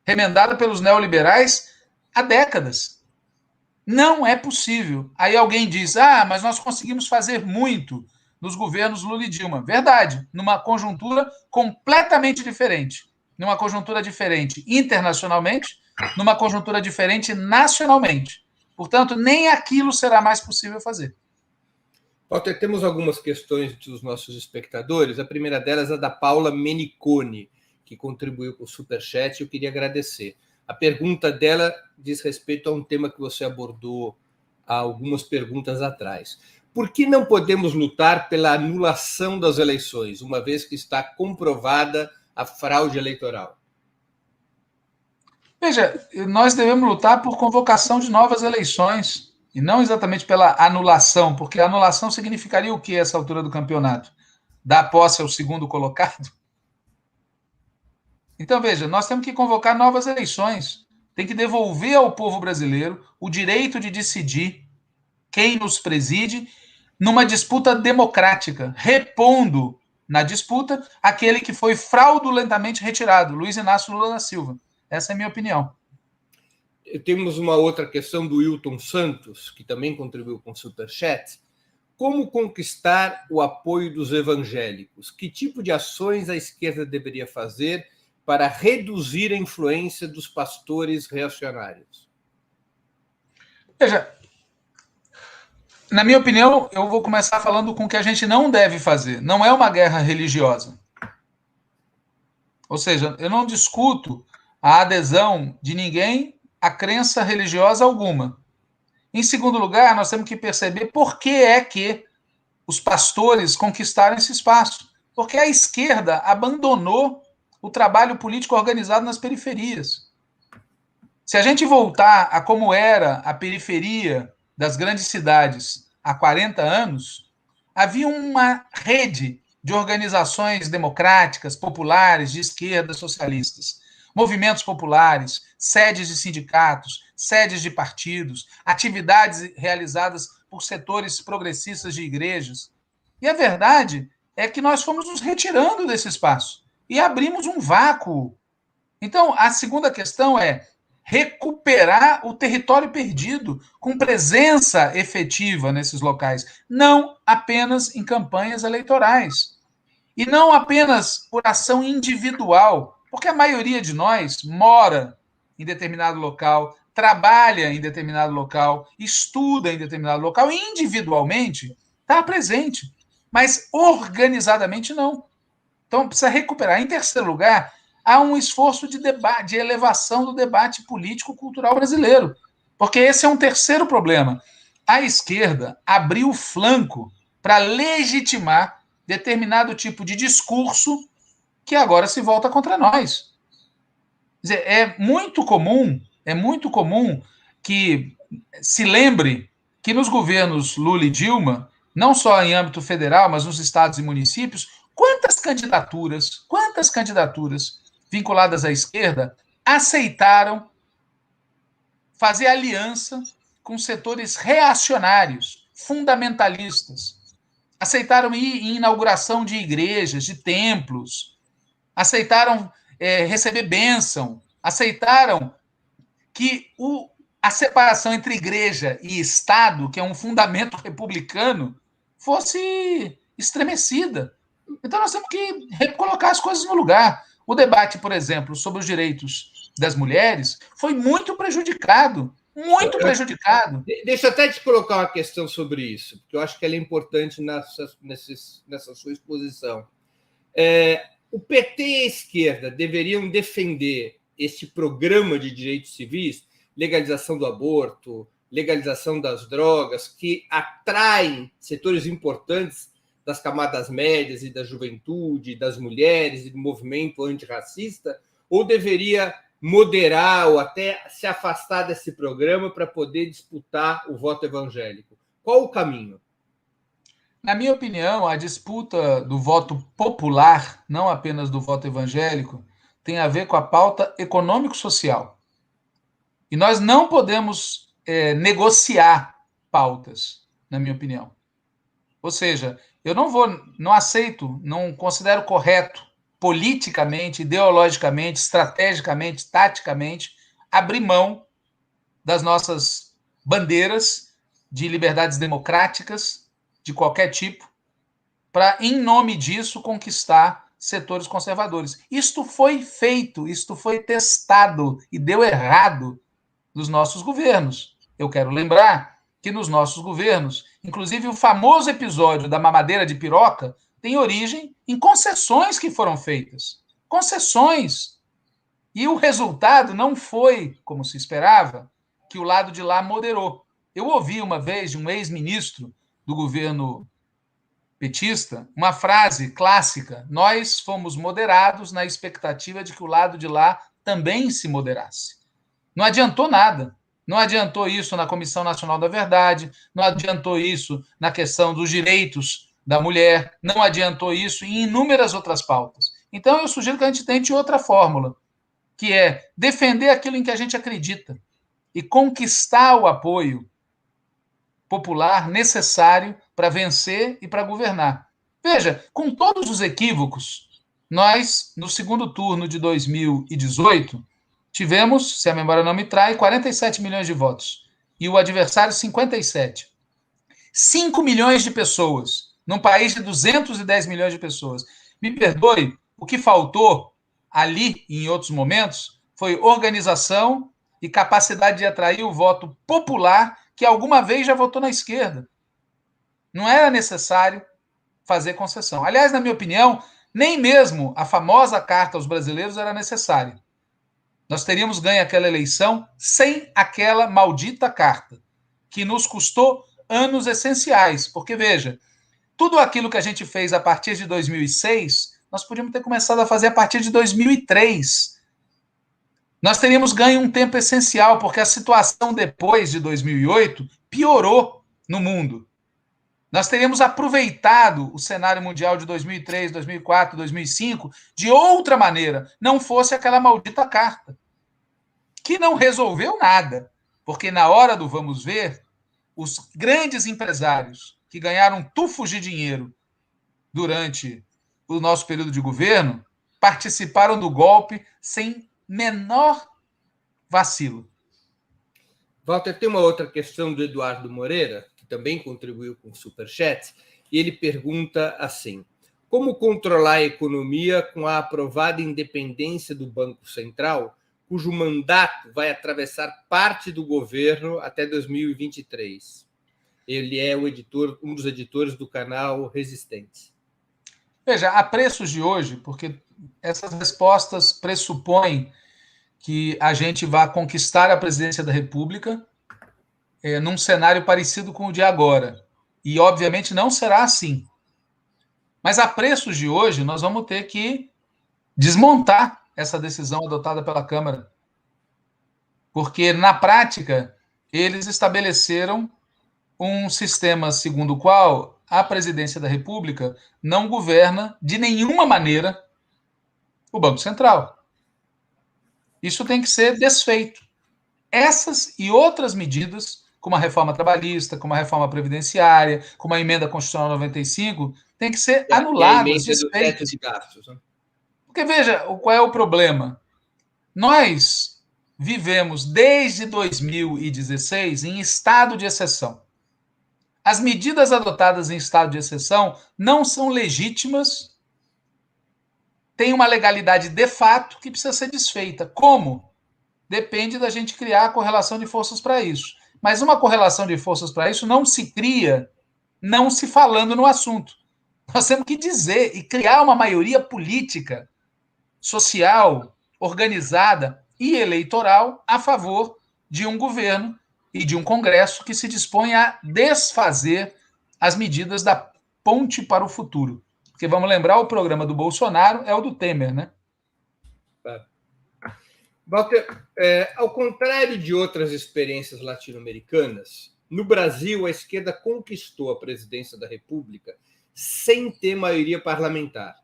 remendada pelos neoliberais há décadas. Não é possível. Aí alguém diz, mas nós conseguimos fazer muito nos governos Lula e Dilma. Verdade, numa conjuntura completamente diferente. Numa conjuntura diferente internacionalmente, numa conjuntura diferente nacionalmente. Portanto, nem aquilo será mais possível fazer. Walter, temos algumas questões dos nossos espectadores. A primeira delas é da Paula Menicone, que contribuiu com o Superchat, e eu queria agradecer. A pergunta dela diz respeito a um tema que você abordou há algumas perguntas atrás. Por que não podemos lutar pela anulação das eleições, uma vez que está comprovada a fraude eleitoral? Veja, nós devemos lutar por convocação de novas eleições, e não exatamente pela anulação, porque a anulação significaria o que a essa altura do campeonato? Dar posse ao segundo colocado? Então, veja, nós temos que convocar novas eleições. Tem que devolver ao povo brasileiro o direito de decidir quem nos preside numa disputa democrática, repondo na disputa aquele que foi fraudulentamente retirado, Luiz Inácio Lula da Silva. Essa é a minha opinião. Temos uma outra questão do Wilton Santos, que também contribuiu com o Superchat. Como conquistar o apoio dos evangélicos? Que tipo de ações a esquerda deveria fazer para reduzir a influência dos pastores reacionários? Veja, na minha opinião, eu vou começar falando com o que a gente não deve fazer. Não é uma guerra religiosa. Ou seja, eu não discuto a adesão de ninguém a crença religiosa alguma. Em segundo lugar, nós temos que perceber por que é que os pastores conquistaram esse espaço. Porque a esquerda abandonou o trabalho político organizado nas periferias. Se a gente voltar a como era a periferia das grandes cidades há 40 anos, havia uma rede de organizações democráticas, populares, de esquerda, socialistas. Movimentos populares, sedes de sindicatos, sedes de partidos, atividades realizadas por setores progressistas de igrejas. E a verdade é que nós fomos nos retirando desse espaço e abrimos um vácuo. Então, a segunda questão é recuperar o território perdido com presença efetiva nesses locais, não apenas em campanhas eleitorais. E não apenas por ação individual, porque a maioria de nós mora em determinado local, trabalha em determinado local, estuda em determinado local, e individualmente está presente, mas organizadamente não. Então precisa recuperar. Em terceiro lugar, há um esforço de debate, de elevação do debate político-cultural brasileiro, porque esse é um terceiro problema. A esquerda abriu o flanco para legitimar determinado tipo de discurso que agora se volta contra nós. Quer dizer, é muito comum que se lembre que nos governos Lula e Dilma, não só em âmbito federal, mas nos estados e municípios, quantas candidaturas vinculadas à esquerda aceitaram fazer aliança com setores reacionários, fundamentalistas, aceitaram ir em inauguração de igrejas, de templos, aceitaram receber bênção, aceitaram que a separação entre igreja e Estado, que é um fundamento republicano, fosse estremecida. Então nós temos que colocar as coisas no lugar. O debate, por exemplo, sobre os direitos das mulheres foi muito prejudicado. Muito prejudicado. Deixa eu até te colocar uma questão sobre isso, porque eu acho que ela é importante nessa sua exposição. O PT e a esquerda deveriam defender este programa de direitos civis, legalização do aborto, legalização das drogas, que atraem setores importantes das camadas médias e da juventude, das mulheres e do movimento antirracista, ou deveria moderar ou até se afastar desse programa para poder disputar o voto evangélico? Qual o caminho? Na minha opinião, a disputa do voto popular, não apenas do voto evangélico, tem a ver com a pauta econômico-social. E nós não podemos negociar pautas, na minha opinião. Ou seja, eu não aceito, não considero correto politicamente, ideologicamente, estrategicamente, taticamente, abrir mão das nossas bandeiras de liberdades democráticas de qualquer tipo para, em nome disso, conquistar setores conservadores. Isto foi feito, isto foi testado e deu errado nos nossos governos. Eu quero lembrar que nos nossos governos, inclusive o famoso episódio da mamadeira de piroca, tem origem em concessões que foram feitas. Concessões. E o resultado não foi, como se esperava, que o lado de lá moderou. Eu ouvi uma vez de um ex-ministro do governo petista uma frase clássica: nós fomos moderados na expectativa de que o lado de lá também se moderasse. Não adiantou nada. Não adiantou isso na Comissão Nacional da Verdade, não adiantou isso na questão dos direitos da mulher, não adiantou isso em inúmeras outras pautas. Então, eu sugiro que a gente tente outra fórmula, que é defender aquilo em que a gente acredita e conquistar o apoio popular necessário para vencer e para governar. Veja, com todos os equívocos, nós, no segundo turno de 2018, tivemos, se a memória não me trai, 47 milhões de votos. E o adversário, 57. 5 milhões de pessoas, num país de 210 milhões de pessoas. Me perdoe, o que faltou ali, em outros momentos, foi organização e capacidade de atrair o voto popular que alguma vez já votou na esquerda. Não era necessário fazer concessão. Aliás, na minha opinião, nem mesmo a famosa carta aos brasileiros era necessária. Nós teríamos ganho aquela eleição sem aquela maldita carta, que nos custou anos essenciais. Porque, veja, tudo aquilo que a gente fez a partir de 2006, nós podíamos ter começado a fazer a partir de 2003. Nós teríamos ganho um tempo essencial, porque a situação depois de 2008 piorou no mundo. Nós teríamos aproveitado o cenário mundial de 2003, 2004, 2005 de outra maneira, não fosse aquela maldita carta, que não resolveu nada, porque na hora do vamos ver, os grandes empresários que ganharam tufos de dinheiro durante o nosso período de governo participaram do golpe sem menor vacilo. Walter, tem uma outra questão do Eduardo Moreira, que também contribuiu com o Superchat, e ele pergunta assim: como controlar a economia com a aprovada independência do Banco Central, cujo mandato vai atravessar parte do governo até 2023? Ele é um dos editores do canal Resistentes. Veja, a preços de hoje, porque essas respostas pressupõem que a gente vai conquistar a presidência da República num cenário parecido com o de agora. E, obviamente, não será assim. Mas a preços de hoje, nós vamos ter que desmontar essa decisão adotada pela Câmara. Porque, na prática, eles estabeleceram um sistema segundo o qual a presidência da República não governa de nenhuma maneira o Banco Central. Isso tem que ser desfeito. Essas e outras medidas, como a reforma trabalhista, como a reforma previdenciária, como a emenda constitucional 95, tem que ser anuladas, desfeitas. De gastos, né? Porque, veja, qual é o problema? Nós vivemos desde 2016 em estado de exceção. As medidas adotadas em estado de exceção não são legítimas, têm uma legalidade de fato que precisa ser desfeita. Como? Depende da gente criar a correlação de forças para isso. Mas uma correlação de forças para isso não se cria não se falando no assunto. Nós temos que dizer e criar uma maioria política, social, organizada e eleitoral a favor de um governo e de um Congresso que se dispõe a desfazer as medidas da ponte para o futuro. Porque, vamos lembrar, o programa do Bolsonaro é o do Temer, né? Walter, ao contrário de outras experiências latino-americanas, no Brasil a esquerda conquistou a presidência da República sem ter maioria parlamentar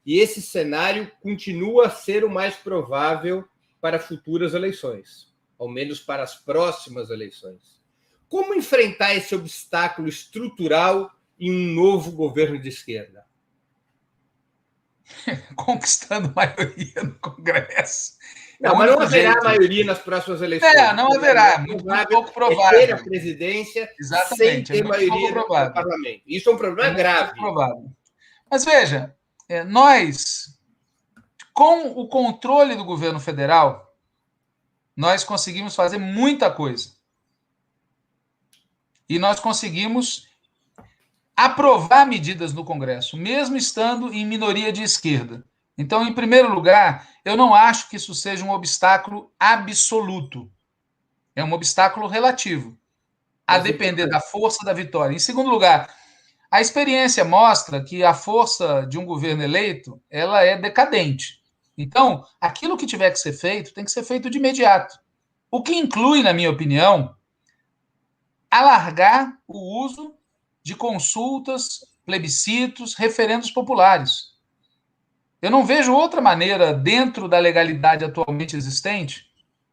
e esse cenário continua a ser o mais provável para futuras eleições, ao menos para as próximas eleições. Como enfrentar esse obstáculo estrutural em um novo governo de esquerda? Conquistando maioria no Congresso. Não, mas não haverá maioria nas próximas eleições. Não haverá, muito pouco provável. É ter a presidência sem ter maioria no parlamento. Isso é um problema grave. Mas veja, nós, com o controle do governo federal, nós conseguimos fazer muita coisa. E nós conseguimos aprovar medidas no Congresso, mesmo estando em minoria de esquerda. Então, em primeiro lugar, eu não acho que isso seja um obstáculo absoluto. É um obstáculo relativo, a depender da força da vitória. Em segundo lugar, a experiência mostra que a força de um governo eleito, ela é decadente. Então, aquilo que tiver que ser feito, tem que ser feito de imediato. O que inclui, na minha opinião, alargar o uso de consultas, plebiscitos, referendos populares. Eu não vejo outra maneira, dentro da legalidade atualmente existente,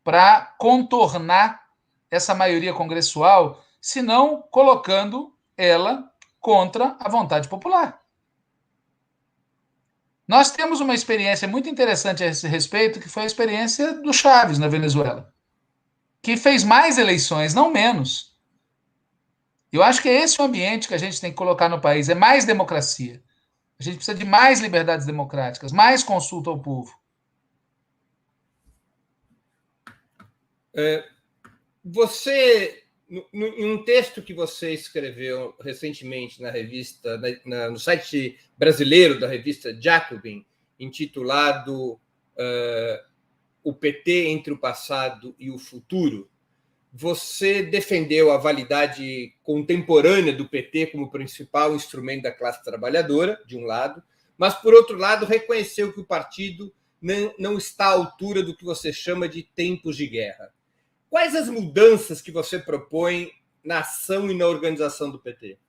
para contornar essa maioria congressual, senão colocando ela contra a vontade popular. Nós temos uma experiência muito interessante a esse respeito, que foi a experiência do Chávez na Venezuela, que fez mais eleições, não menos. Eu acho que é esse o ambiente que a gente tem que colocar no país, é mais democracia. A gente precisa de mais liberdades democráticas, mais consulta ao povo. Você, em um texto que você escreveu recentemente na revista, no site brasileiro da revista Jacobin, intitulado O PT entre o passado e o futuro, você defendeu a validade contemporânea do PT como principal instrumento da classe trabalhadora, de um lado, mas, por outro lado, reconheceu que o partido não está à altura do que você chama de tempos de guerra. Quais as mudanças que você propõe na ação e na organização do PT?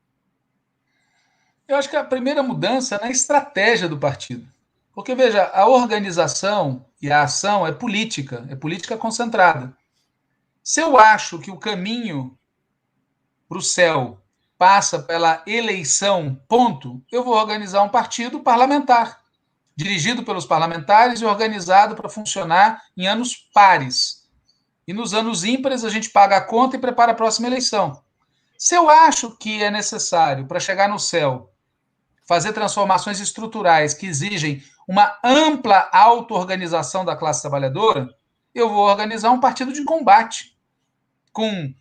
Eu acho que a primeira mudança é na estratégia do partido. Porque, veja, a organização e a ação é política concentrada. Se eu acho que o caminho para o céu passa pela eleição, ponto, eu vou organizar um partido parlamentar, dirigido pelos parlamentares e organizado para funcionar em anos pares. E nos anos ímpares a gente paga a conta e prepara a próxima eleição. Se eu acho que é necessário, para chegar no céu, fazer transformações estruturais que exigem uma ampla auto-organização da classe trabalhadora, eu vou organizar um partido de combate, com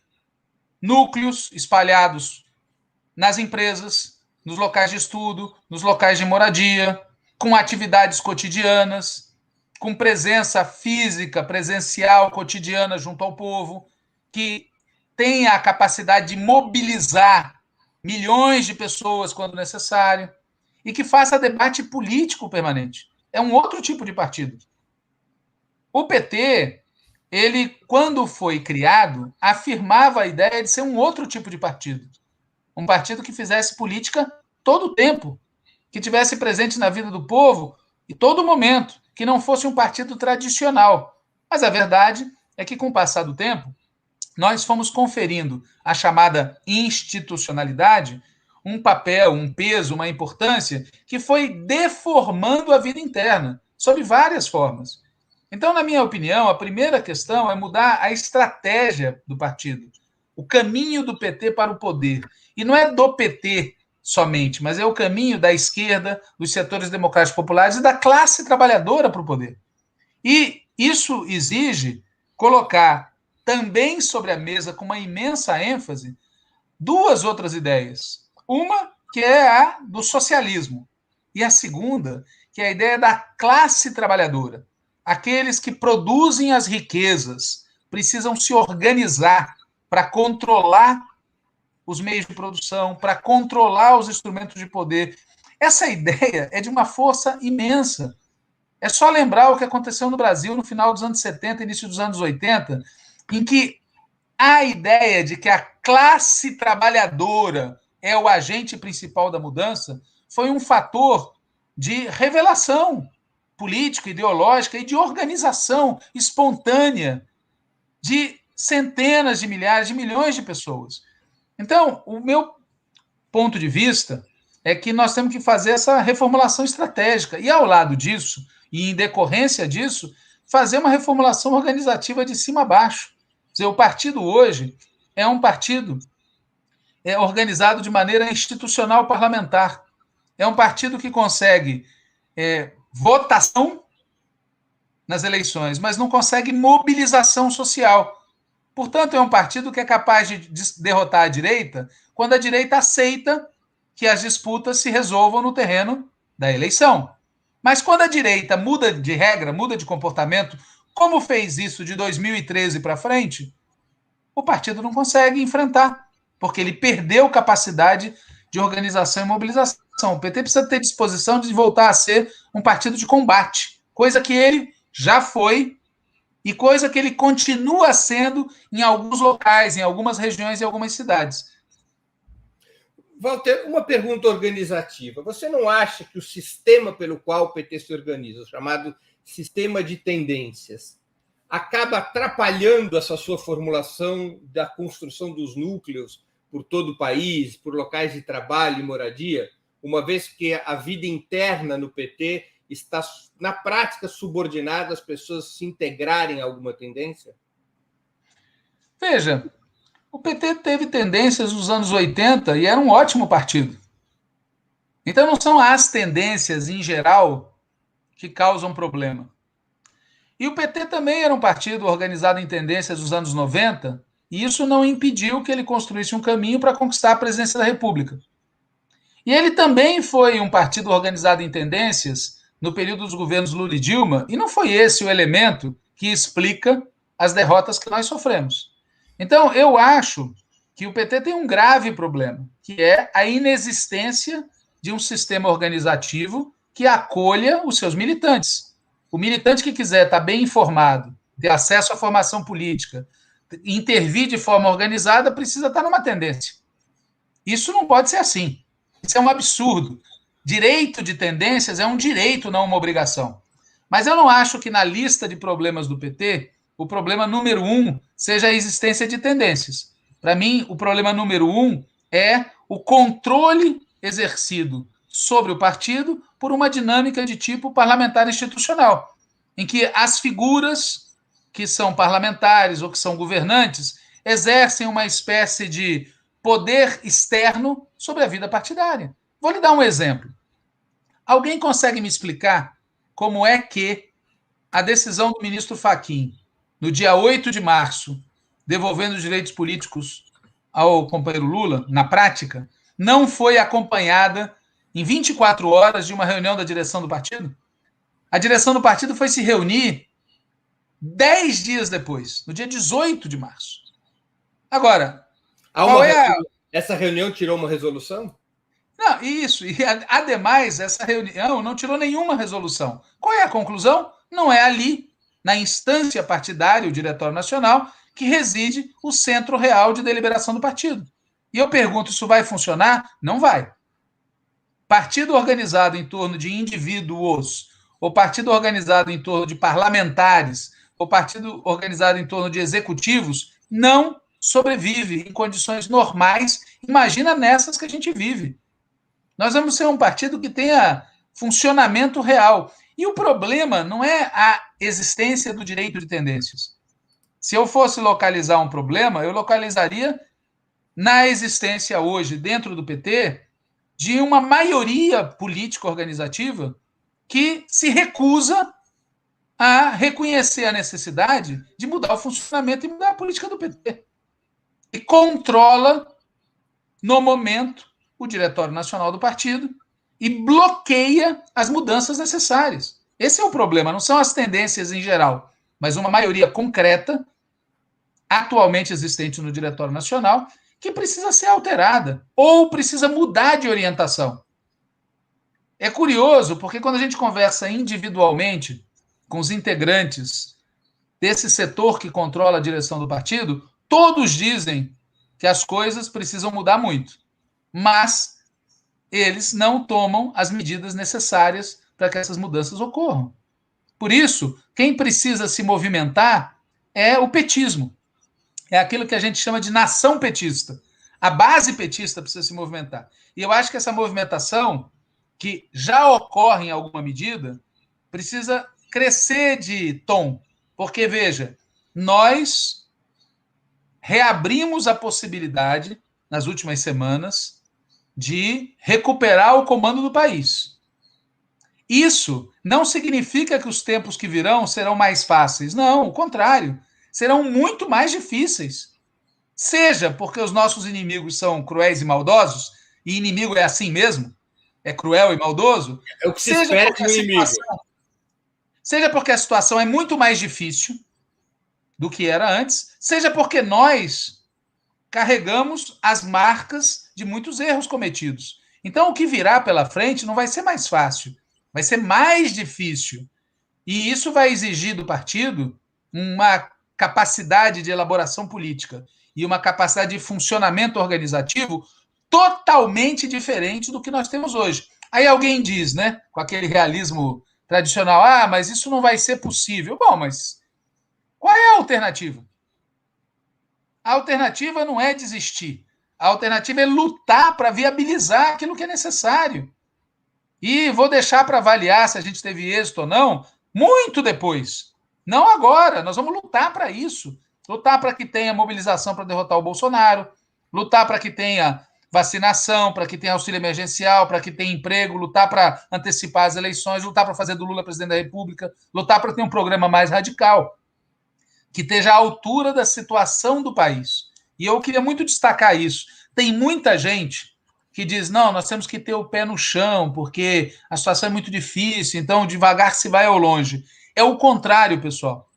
núcleos espalhados nas empresas, nos locais de estudo, nos locais de moradia, com atividades cotidianas, com presença física, presencial, cotidiana junto ao povo, que tenha a capacidade de mobilizar milhões de pessoas quando necessário e que faça debate político permanente. É um outro tipo de partido. O PT, ele, quando foi criado, afirmava a ideia de ser um outro tipo de partido. Um partido que fizesse política todo o tempo, que tivesse presente na vida do povo em todo momento, que não fosse um partido tradicional. Mas a verdade é que, com o passar do tempo, nós fomos conferindo a chamada institucionalidade um papel, um peso, uma importância que foi deformando a vida interna, sob várias formas. Então, na minha opinião, a primeira questão é mudar a estratégia do partido, o caminho do PT para o poder. E não é do PT somente, mas é o caminho da esquerda, dos setores democráticos populares e da classe trabalhadora para o poder. E isso exige colocar também sobre a mesa, com uma imensa ênfase, duas outras ideias. Uma, que é a do socialismo, e a segunda, que é a ideia da classe trabalhadora. Aqueles que produzem as riquezas precisam se organizar para controlar os meios de produção, para controlar os instrumentos de poder. Essa ideia é de uma força imensa. É só lembrar o que aconteceu no Brasil no final dos anos 70, início dos anos 80, em que a ideia de que a classe trabalhadora é o agente principal da mudança foi um fator de revelação política, ideológica e de organização espontânea de centenas de milhares, de milhões de pessoas. Então, o meu ponto de vista é que nós temos que fazer essa reformulação estratégica e, ao lado disso, e em decorrência disso, fazer uma reformulação organizativa de cima a baixo. Quer dizer, o partido hoje é um partido organizado de maneira institucional parlamentar. É um partido que consegue votação nas eleições, mas não consegue mobilização social. Portanto, é um partido que é capaz de derrotar a direita quando a direita aceita que as disputas se resolvam no terreno da eleição. Mas quando a direita muda de regra, muda de comportamento, como fez isso de 2013 para frente, o partido não consegue enfrentar, porque ele perdeu capacidade de organização e mobilização. O PT precisa ter disposição de voltar a ser um partido de combate, coisa que ele já foi e coisa que ele continua sendo em alguns locais, em algumas regiões e algumas cidades. Walter, uma pergunta organizativa. Você não acha que o sistema pelo qual o PT se organiza, o chamado sistema de tendências, acaba atrapalhando essa sua formulação da construção dos núcleos por todo o país, por locais de trabalho e moradia, uma vez que a vida interna no PT está, na prática, subordinada às pessoas se integrarem a alguma tendência? Veja, o PT teve tendências nos anos 80 e era um ótimo partido. Então não são as tendências em geral que causam problema. E o PT também era um partido organizado em tendências dos anos 90 e isso não impediu que ele construísse um caminho para conquistar a presidência da República. E ele também foi um partido organizado em tendências no período dos governos Lula e Dilma, e não foi esse o elemento que explica as derrotas que nós sofremos. Então, eu acho que o PT tem um grave problema, que é a inexistência de um sistema organizativo que acolha os seus militantes. O militante que quiser estar bem informado, ter acesso à formação política, intervir de forma organizada, precisa estar numa tendência. Isso não pode ser assim. Isso é um absurdo. Direito de tendências é um direito, não uma obrigação. Mas eu não acho que na lista de problemas do PT, o problema número 1 seja a existência de tendências. Para mim, o problema número 1 é o controle exercido sobre o partido por uma dinâmica de tipo parlamentar institucional, em que as figuras que são parlamentares ou que são governantes exercem uma espécie de poder externo sobre a vida partidária. Vou lhe dar um exemplo. Alguém consegue me explicar como é que a decisão do ministro Fachin, no dia 8 de março, devolvendo os direitos políticos ao companheiro Lula, na prática, não foi acompanhada em 24 horas de uma reunião da direção do partido? A direção do partido foi se reunir 10 dias depois, no dia 18 de março. Agora, essa reunião tirou uma resolução? Não, isso. E, ademais, essa reunião não tirou nenhuma resolução. Qual é a conclusão? Não é ali, na instância partidária, o Diretório Nacional, que reside o centro real de deliberação do partido. E eu pergunto, isso vai funcionar? Não vai. Partido organizado em torno de indivíduos, ou partido organizado em torno de parlamentares, ou partido organizado em torno de executivos, não sobrevive em condições normais. Imagina nessas que a gente vive. Nós vamos ser um partido que tenha funcionamento real. E o problema não é a existência do direito de tendências. Se eu fosse localizar um problema, eu localizaria na existência hoje, dentro do PT, de uma maioria política organizativa que se recusa a reconhecer a necessidade de mudar o funcionamento e mudar a política do PT. E controla, no momento, o Diretório Nacional do partido e bloqueia as mudanças necessárias. Esse é o problema, não são as tendências em geral, mas uma maioria concreta, atualmente existente no Diretório Nacional, que precisa ser alterada ou precisa mudar de orientação. É curioso, porque quando a gente conversa individualmente com os integrantes desse setor que controla a direção do partido, todos dizem que as coisas precisam mudar muito. Mas eles não tomam as medidas necessárias para que essas mudanças ocorram. Por isso, quem precisa se movimentar é o petismo. É aquilo que a gente chama de nação petista. A base petista precisa se movimentar. E eu acho que essa movimentação, que já ocorre em alguma medida, precisa crescer de tom. Porque, veja, nós reabrimos a possibilidade, nas últimas semanas, de recuperar o comando do país. Isso não significa que os tempos que virão serão mais fáceis. Não, o contrário. Serão muito mais difíceis. Seja porque os nossos inimigos são cruéis e maldosos, e inimigo é assim mesmo, é cruel e maldoso, É o que se espera de um inimigo. Seja porque a situação é muito mais difícil do que era antes, seja porque nós carregamos as marcas de muitos erros cometidos. Então, o que virá pela frente não vai ser mais fácil, vai ser mais difícil. E isso vai exigir do partido uma capacidade de elaboração política e uma capacidade de funcionamento organizativo totalmente diferente do que nós temos hoje. Aí alguém diz, né, com aquele realismo tradicional, mas isso não vai ser possível. Bom, mas qual é a alternativa? A alternativa não é desistir. A alternativa é lutar para viabilizar aquilo que é necessário. E vou deixar para avaliar se a gente teve êxito ou não muito depois. Não agora. Nós vamos lutar para isso. Lutar para que tenha mobilização para derrotar o Bolsonaro, lutar para que tenha vacinação, para que tenha auxílio emergencial, para que tenha emprego, lutar para antecipar as eleições, lutar para fazer do Lula presidente da República, lutar para ter um programa mais radical, que esteja à altura da situação do país. E eu queria muito destacar isso. Tem muita gente que diz, não, nós temos que ter o pé no chão, porque a situação é muito difícil, então devagar se vai ao longe. É o contrário, pessoal.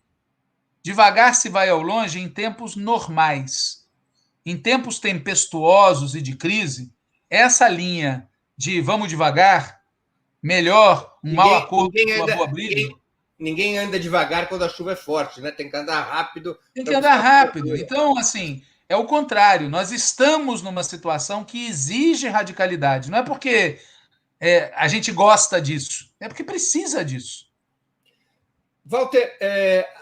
Devagar se vai ao longe em tempos normais. Em tempos tempestuosos e de crise, essa linha de vamos devagar, melhor um mau acordo que uma boa briga. Ninguém anda devagar quando a chuva é forte, né? Tem que andar rápido. Tem que andar rápido. Então, assim, é o contrário. Nós estamos numa situação que exige radicalidade. Não é porque a gente gosta disso, é porque precisa disso. Walter,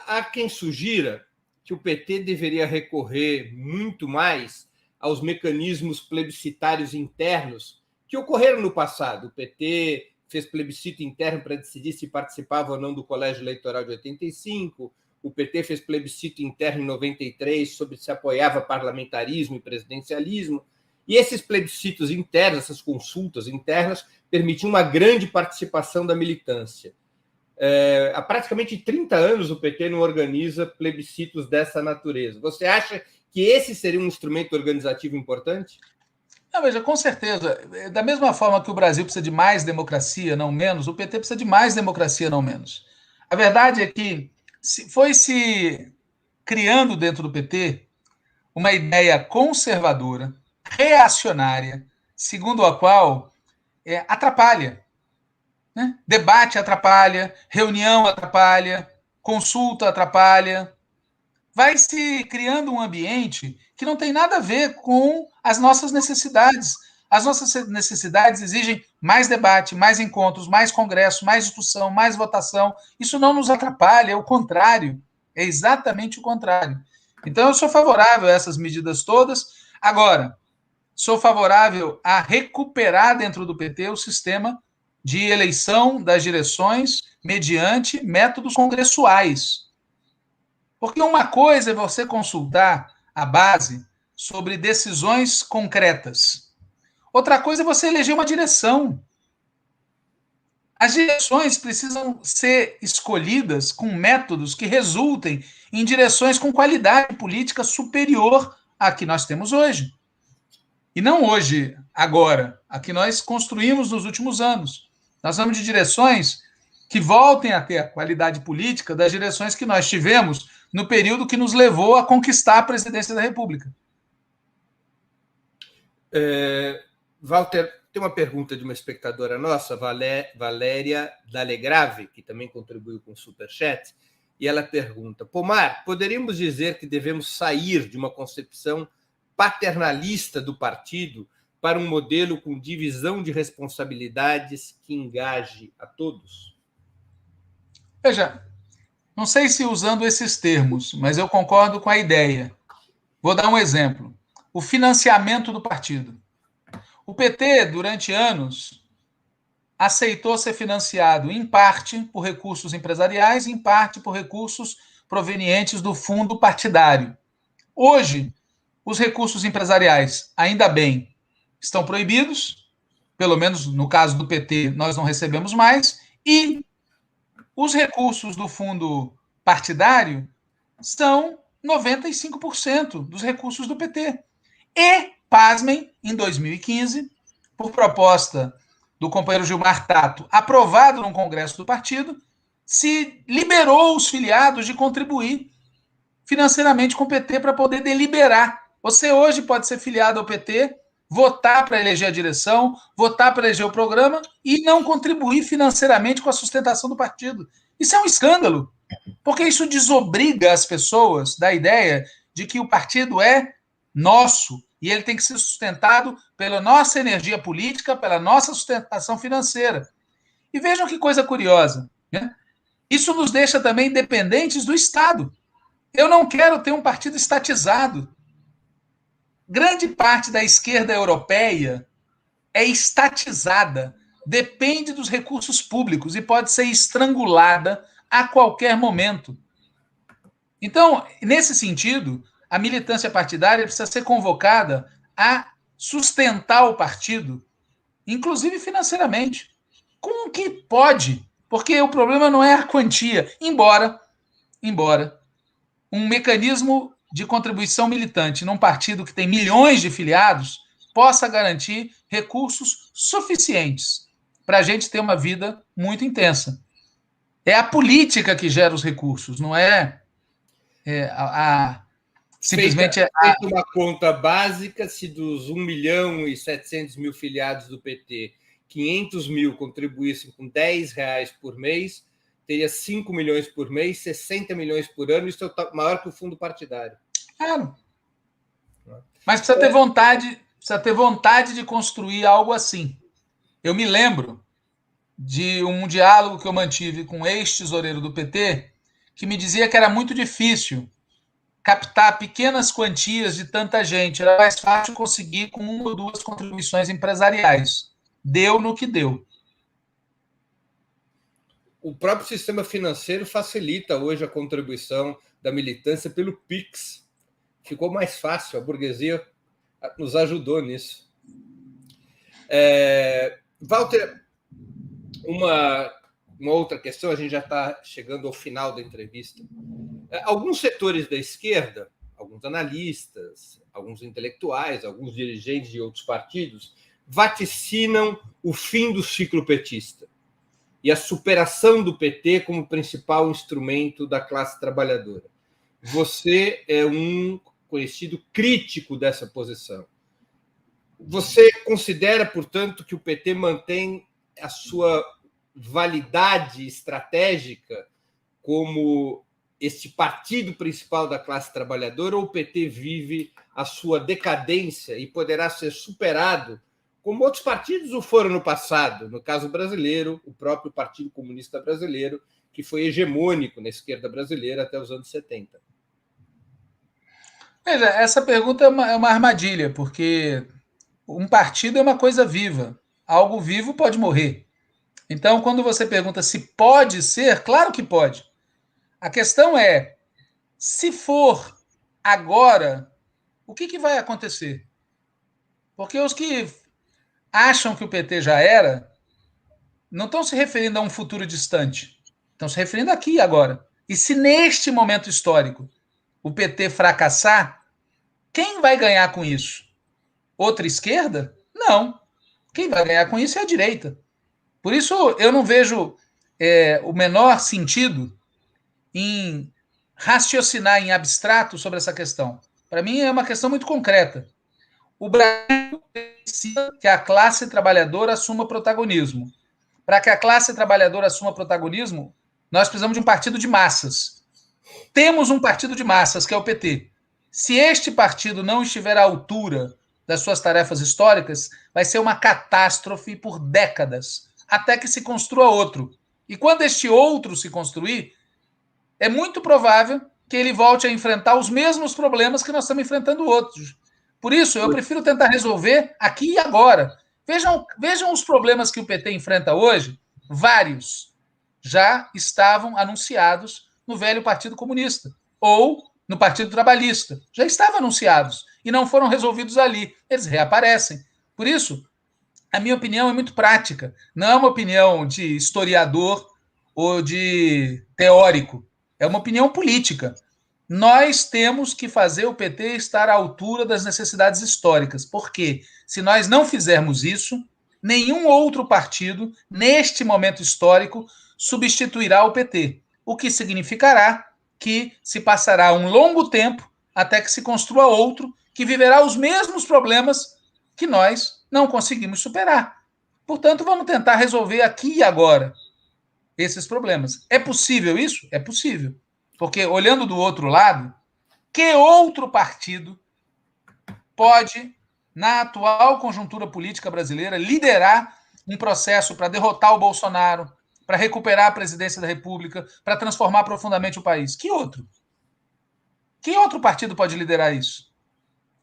há quem sugira que o PT deveria recorrer muito mais aos mecanismos plebiscitários internos que ocorreram no passado. O PT fez plebiscito interno para decidir se participava ou não do Colégio Eleitoral de 85, o PT fez plebiscito interno em 93 sobre se apoiava parlamentarismo e presidencialismo, e esses plebiscitos internos, essas consultas internas, permitiam uma grande participação da militância. Há praticamente 30 anos o PT não organiza plebiscitos dessa natureza. Você acha que esse seria um instrumento organizativo importante? Não, veja, com certeza. Da mesma forma que o Brasil precisa de mais democracia, não menos, o PT precisa de mais democracia, não menos. A verdade é que foi se criando dentro do PT uma ideia conservadora, reacionária, segundo a qual atrapalha. Né? Debate atrapalha, reunião atrapalha, consulta atrapalha. Vai se criando um ambiente que não tem nada a ver com as nossas necessidades. As nossas necessidades exigem mais debate, mais encontros, mais congresso, mais discussão, mais votação. Isso não nos atrapalha, é o contrário. É exatamente o contrário. Então, eu sou favorável a essas medidas todas. Agora, sou favorável a recuperar dentro do PT o sistema de eleição das direções mediante métodos congressuais. Porque uma coisa é você consultar a base sobre decisões concretas. Outra coisa é você eleger uma direção. As direções precisam ser escolhidas com métodos que resultem em direções com qualidade política superior à que nós temos hoje. E não hoje, agora, a que nós construímos nos últimos anos. Nós vamos de direções que voltem a ter a qualidade política das direções que nós tivemos no período que nos levou a conquistar a presidência da República. Walter, tem uma pergunta de uma espectadora nossa, Valéria Dalegrave, que também contribuiu com o Superchat, e ela pergunta: Pomar, poderíamos dizer que devemos sair de uma concepção paternalista do partido para um modelo com divisão de responsabilidades que engaje a todos? Veja, não sei se usando esses termos, mas eu concordo com a ideia. Vou dar um exemplo. O financiamento do partido. O PT, durante anos, aceitou ser financiado, em parte, por recursos empresariais, em parte, por recursos provenientes do fundo partidário. Hoje, os recursos empresariais, ainda bem, estão proibidos, pelo menos no caso do PT, nós não recebemos mais, e os recursos do fundo partidário são 95% dos recursos do PT. E, pasmem, em 2015, por proposta do companheiro Gilmar Tato, aprovado no Congresso do partido, se liberou os filiados de contribuir financeiramente com o PT para poder deliberar. Você hoje pode ser filiado ao PT, votar para eleger a direção, votar para eleger o programa e não contribuir financeiramente com a sustentação do partido. Isso é um escândalo, porque isso desobriga as pessoas da ideia de que o partido é nosso e ele tem que ser sustentado pela nossa energia política, pela nossa sustentação financeira. E vejam que coisa curiosa, né? Isso nos deixa também dependentes do Estado. Eu não quero ter um partido estatizado. Grande parte da esquerda europeia é estatizada, depende dos recursos públicos e pode ser estrangulada a qualquer momento. Então, nesse sentido, a militância partidária precisa ser convocada a sustentar o partido, inclusive financeiramente, com o que pode, porque o problema não é a quantia, embora um mecanismo de contribuição militante num partido que tem milhões de filiados possa garantir recursos suficientes para a gente ter uma vida muito intensa. É a política que gera os recursos, não simplesmente feita uma conta básica, se dos 1.700.000 filiados do PT, 500 mil contribuíssem com R$10 por mês, teria 5 milhões por mês, 60 milhões por ano, isso é maior que o fundo partidário. Claro. Mas precisa ter vontade de construir algo assim. Eu me lembro de um diálogo que eu mantive com um ex-tesoureiro do PT, que me dizia que era muito difícil captar pequenas quantias de tanta gente. Era mais fácil conseguir com 1 ou 2 contribuições empresariais. Deu no que deu. O próprio sistema financeiro facilita hoje a contribuição da militância pelo PIX. Ficou mais fácil, a burguesia nos ajudou nisso. Walter, uma outra questão, a gente já está chegando ao final da entrevista. Alguns setores da esquerda, alguns analistas, alguns intelectuais, alguns dirigentes de outros partidos, vaticinam o fim do ciclo petista e a superação do PT como principal instrumento da classe trabalhadora. Você é um conhecido crítico dessa posição. Você considera, portanto, que o PT mantém a sua validade estratégica como este partido principal da classe trabalhadora, ou o PT vive a sua decadência e poderá ser superado como outros partidos o foram no passado, no caso brasileiro, o próprio Partido Comunista Brasileiro, que foi hegemônico na esquerda brasileira até os anos 70? Veja, essa pergunta é uma armadilha, porque um partido é uma coisa viva. Algo vivo pode morrer. Então, quando você pergunta se pode ser, claro que pode. A questão é, se for agora, o que vai acontecer? Porque os que acham que o PT já era, não estão se referindo a um futuro distante. Estão se referindo aqui e agora. E se neste momento histórico o PT fracassar, quem vai ganhar com isso? Outra esquerda? Não. Quem vai ganhar com isso é a direita. Por isso, eu não vejo o menor sentido em raciocinar em abstrato sobre essa questão. Para mim, é uma questão muito concreta. O Brasil precisa que a classe trabalhadora assuma protagonismo. Para que a classe trabalhadora assuma protagonismo, nós precisamos de um partido de massas. Temos um partido de massas, que é o PT. Se este partido não estiver à altura das suas tarefas históricas, vai ser uma catástrofe por décadas, até que se construa outro. E quando este outro se construir, é muito provável que ele volte a enfrentar os mesmos problemas que nós estamos enfrentando outros. Por isso, eu prefiro tentar resolver aqui e agora. Vejam os problemas que o PT enfrenta hoje, vários já estavam anunciados no velho Partido Comunista ou no Partido Trabalhista. Já estavam anunciados e não foram resolvidos ali. Eles reaparecem. Por isso, a minha opinião é muito prática. Não é uma opinião de historiador ou de teórico. É uma opinião política. Nós temos que fazer o PT estar à altura das necessidades históricas. Porque se nós não fizermos isso, nenhum outro partido, neste momento histórico, substituirá o PT. O que significará que se passará um longo tempo até que se construa outro que viverá os mesmos problemas que nós não conseguimos superar. Portanto, vamos tentar resolver aqui e agora esses problemas. É possível isso? É possível. Porque, olhando do outro lado, que outro partido pode, na atual conjuntura política brasileira, liderar um processo para derrotar o Bolsonaro, para recuperar a presidência da República, para transformar profundamente o país? Que outro? Que outro partido pode liderar isso?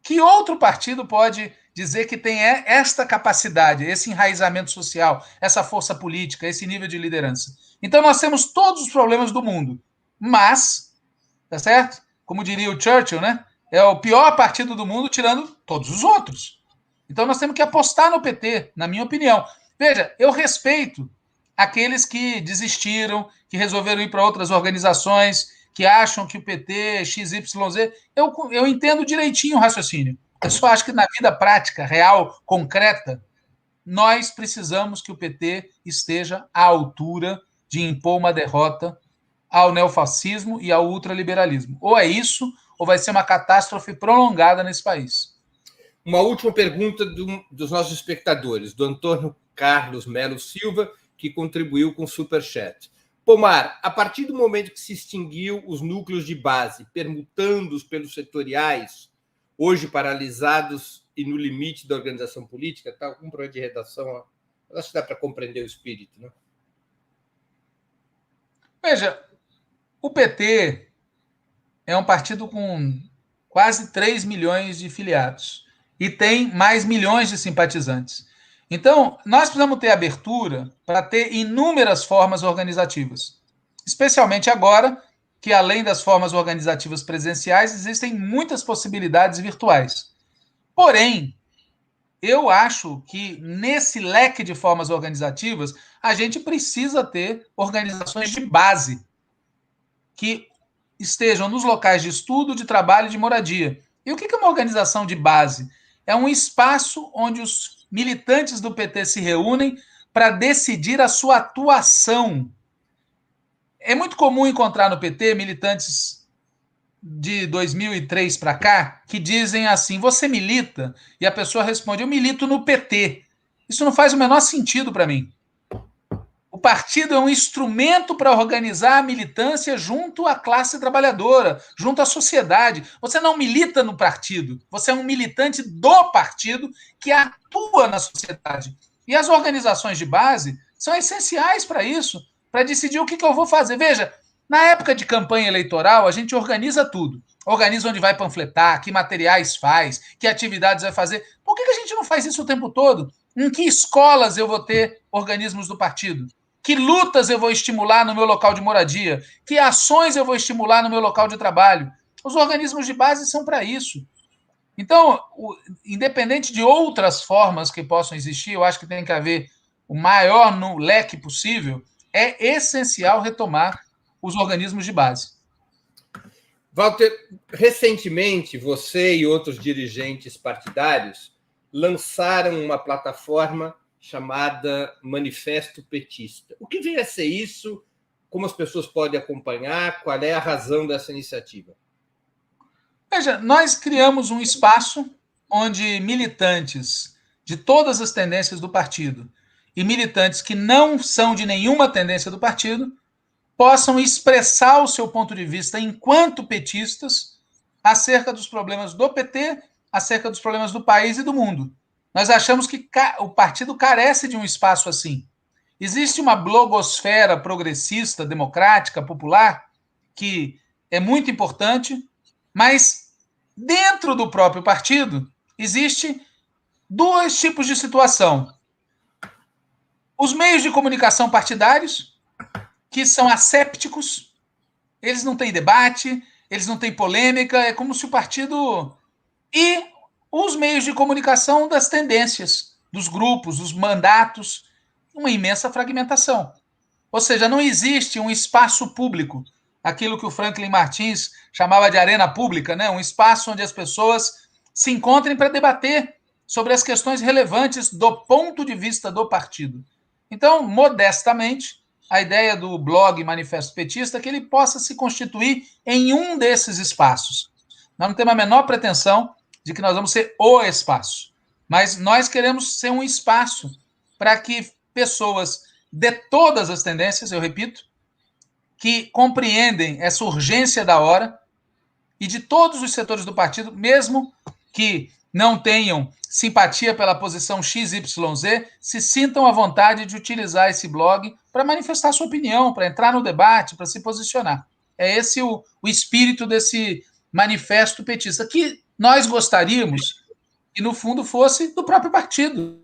Que outro partido pode dizer que tem esta capacidade, esse enraizamento social, essa força política, esse nível de liderança? Então, nós temos todos os problemas do mundo, mas, tá certo? Como diria o Churchill, né? É o pior partido do mundo, tirando todos os outros. Então, nós temos que apostar no PT, na minha opinião. Veja, eu respeito aqueles que desistiram, que resolveram ir para outras organizações, que acham que o PT, XYZ... Eu entendo direitinho o raciocínio. Eu só acho que na vida prática, real, concreta, nós precisamos que o PT esteja à altura de impor uma derrota ao neofascismo e ao ultraliberalismo. Ou é isso, ou vai ser uma catástrofe prolongada nesse país. Uma última pergunta dos nossos espectadores, do Antônio Carlos Melo Silva, que contribuiu com o Superchat. Pomar, a partir do momento que se extinguiu os núcleos de base, permutando-os pelos setoriais, hoje paralisados e no limite da organização política, está com um problema de redação, acho que dá para compreender o espírito, né? Veja, o PT é um partido com quase 3 milhões de filiados e tem mais milhões de simpatizantes. Então, nós precisamos ter abertura para ter inúmeras formas organizativas, especialmente agora que, além das formas organizativas presenciais, existem muitas possibilidades virtuais. Porém, eu acho que nesse leque de formas organizativas, a gente precisa ter organizações de base que estejam nos locais de estudo, de trabalho e de moradia. E o que é uma organização de base? É um espaço onde os militantes do PT se reúnem para decidir a sua atuação. É muito comum encontrar no PT militantes de 2003 para cá que dizem assim: você milita? E a pessoa responde: eu milito no PT. Isso não faz o menor sentido para mim. O partido é um instrumento para organizar a militância junto à classe trabalhadora, junto à sociedade. Você não milita no partido, você é um militante do partido que atua na sociedade. E as organizações de base são essenciais para isso, para decidir o que eu vou fazer. Veja, na época de campanha eleitoral, a gente organiza tudo. Organiza onde vai panfletar, que materiais faz, que atividades vai fazer. Por que a gente não faz isso o tempo todo? Em que escolas eu vou ter organismos do partido? Que lutas eu vou estimular no meu local de moradia? Que ações eu vou estimular no meu local de trabalho? Os organismos de base são para isso. Então, independente de outras formas que possam existir, eu acho que tem que haver o maior leque possível. É essencial retomar os organismos de base. Walter, recentemente você e outros dirigentes partidários lançaram uma plataforma chamada Manifesto Petista. O que vem a ser isso? Como as pessoas podem acompanhar? Qual é a razão dessa iniciativa? Veja, nós criamos um espaço onde militantes de todas as tendências do partido e militantes que não são de nenhuma tendência do partido possam expressar o seu ponto de vista enquanto petistas acerca dos problemas do PT, acerca dos problemas do país e do mundo. Nós achamos que o partido carece de um espaço assim. Existe uma blogosfera progressista, democrática, popular, que é muito importante, mas dentro do próprio partido existe dois tipos de situação. Os meios de comunicação partidários, que são assépticos, eles não têm debate, eles não têm polêmica, é como se o partido... E os meios de comunicação das tendências, dos grupos, dos mandatos, uma imensa fragmentação. Ou seja, não existe um espaço público, aquilo que o Franklin Martins chamava de arena pública, né? Um espaço onde as pessoas se encontrem para debater sobre as questões relevantes do ponto de vista do partido. Então, modestamente, a ideia do blog Manifesto Petista é que ele possa se constituir em um desses espaços. Nós não temos a menor pretensão de que nós vamos ser o espaço, mas nós queremos ser um espaço para que pessoas de todas as tendências, eu repito, que compreendem essa urgência da hora e de todos os setores do partido, mesmo que não tenham simpatia pela posição XYZ, se sintam à vontade de utilizar esse blog para manifestar sua opinião, para entrar no debate, para se posicionar. É esse o espírito desse manifesto petista, que nós gostaríamos que, no fundo, fosse do próprio partido.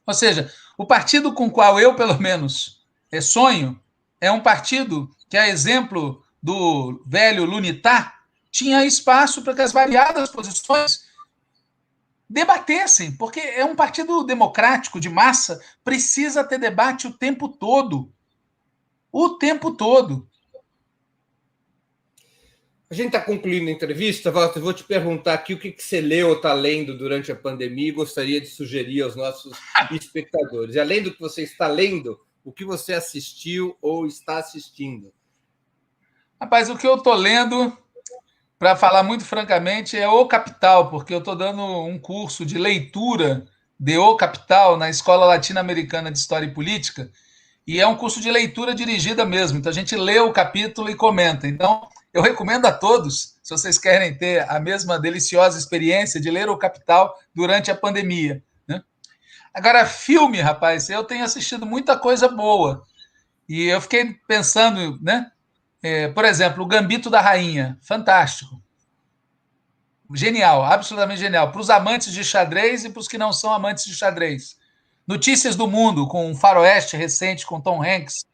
Ou seja, o partido com o qual eu, pelo menos, sonho é um partido que, a exemplo do velho Lunitá, tinha espaço para que as variadas posições debatessem, porque é um partido democrático, de massa, precisa ter debate o tempo todo. O tempo todo. A gente está concluindo a entrevista, Walter. Vou te perguntar aqui o que você leu ou está lendo durante a pandemia e gostaria de sugerir aos nossos espectadores. E além do que você está lendo, o que você assistiu ou está assistindo? Rapaz, o que eu estou lendo, para falar muito francamente, é O Capital, porque eu estou dando um curso de leitura de O Capital na Escola Latino-Americana de História e Política, e é um curso de leitura dirigida mesmo. Então a gente lê o capítulo e comenta. Então eu recomendo a todos, se vocês querem ter a mesma deliciosa experiência de ler O Capital durante a pandemia, né? Agora, filme, rapaz, eu tenho assistido muita coisa boa. E eu fiquei pensando, né? Por exemplo, O Gambito da Rainha, fantástico. Genial, absolutamente genial. Para os amantes de xadrez e para os que não são amantes de xadrez. Notícias do Mundo, com um faroeste recente com Tom Hanks.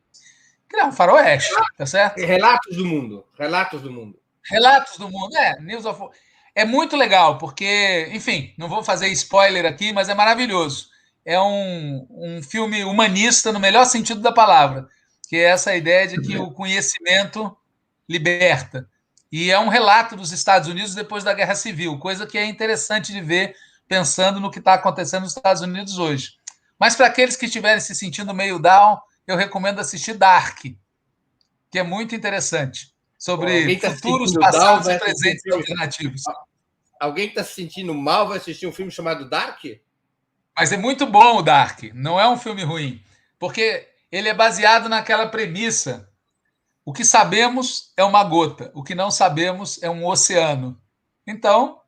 Que é um faroeste, tá certo? Relatos do Mundo. Relatos do Mundo. Relatos do Mundo, News of... É muito legal, porque, enfim, não vou fazer spoiler aqui, mas é maravilhoso. É um filme humanista no melhor sentido da palavra, que é essa ideia de que o conhecimento liberta. E é um relato dos Estados Unidos depois da Guerra Civil, coisa que é interessante de ver pensando no que está acontecendo nos Estados Unidos hoje. Mas para aqueles que estiverem se sentindo meio down, eu recomendo assistir Dark, que é muito interessante, sobre futuros, passados e presentes alternativos. Alguém que está se sentindo mal vai assistir um filme chamado Dark? Mas é muito bom o Dark, não é um filme ruim, porque ele é baseado naquela premissa: o que sabemos é uma gota, o que não sabemos é um oceano. Então...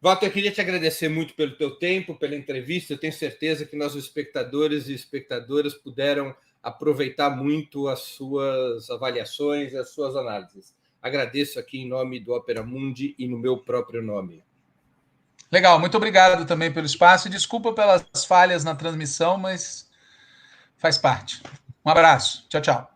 Walter, eu queria te agradecer muito pelo teu tempo, pela entrevista. Eu tenho certeza que nossos espectadores e espectadoras puderam aproveitar muito as suas avaliações, as suas análises. Agradeço aqui em nome do Opera Mundi e no meu próprio nome. Legal, muito obrigado também pelo espaço. Desculpa pelas falhas na transmissão, mas faz parte. Um abraço. Tchau, tchau.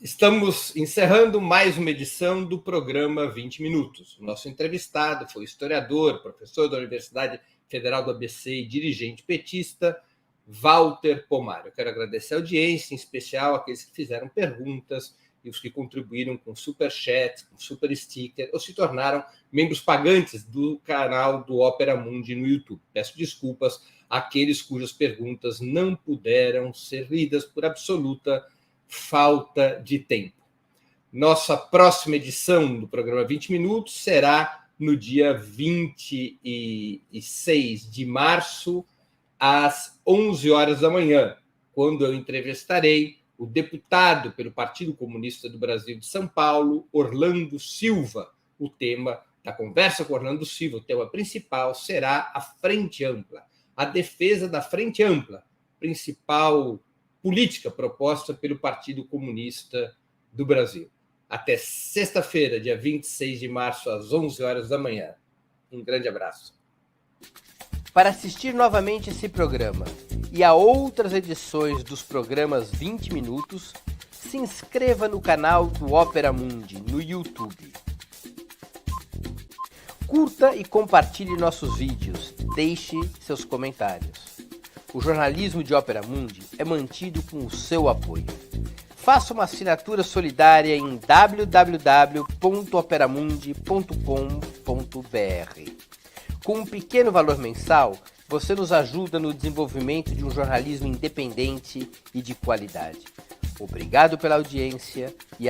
Estamos encerrando mais uma edição do programa 20 Minutos. O nosso entrevistado foi historiador, professor da Universidade Federal do ABC e dirigente petista, Walter Pomar. Eu quero agradecer a audiência, em especial aqueles que fizeram perguntas e os que contribuíram com superchat, com super sticker, ou se tornaram membros pagantes do canal do Opera Mundi no YouTube. Peço desculpas àqueles cujas perguntas não puderam ser lidas por absoluta falta de tempo. Nossa próxima edição do programa 20 Minutos será no dia 26 de março, às 11 horas da manhã, quando eu entrevistarei o deputado pelo Partido Comunista do Brasil de São Paulo, Orlando Silva. O tema da conversa com Orlando Silva, o tema principal será a Frente Ampla, a defesa da Frente Ampla, principal política proposta pelo Partido Comunista do Brasil. Até sexta-feira, dia 26 de março, às 11 horas da manhã. Um grande abraço. Para assistir novamente esse programa e a outras edições dos programas 20 Minutos, se inscreva no canal do Ópera Mundi no YouTube. Curta e compartilhe nossos vídeos, deixe seus comentários. O jornalismo de Ópera Mundi é mantido com o seu apoio. Faça uma assinatura solidária em www.operamundi.com.br. Com um pequeno valor mensal, você nos ajuda no desenvolvimento de um jornalismo independente e de qualidade. Obrigado pela audiência e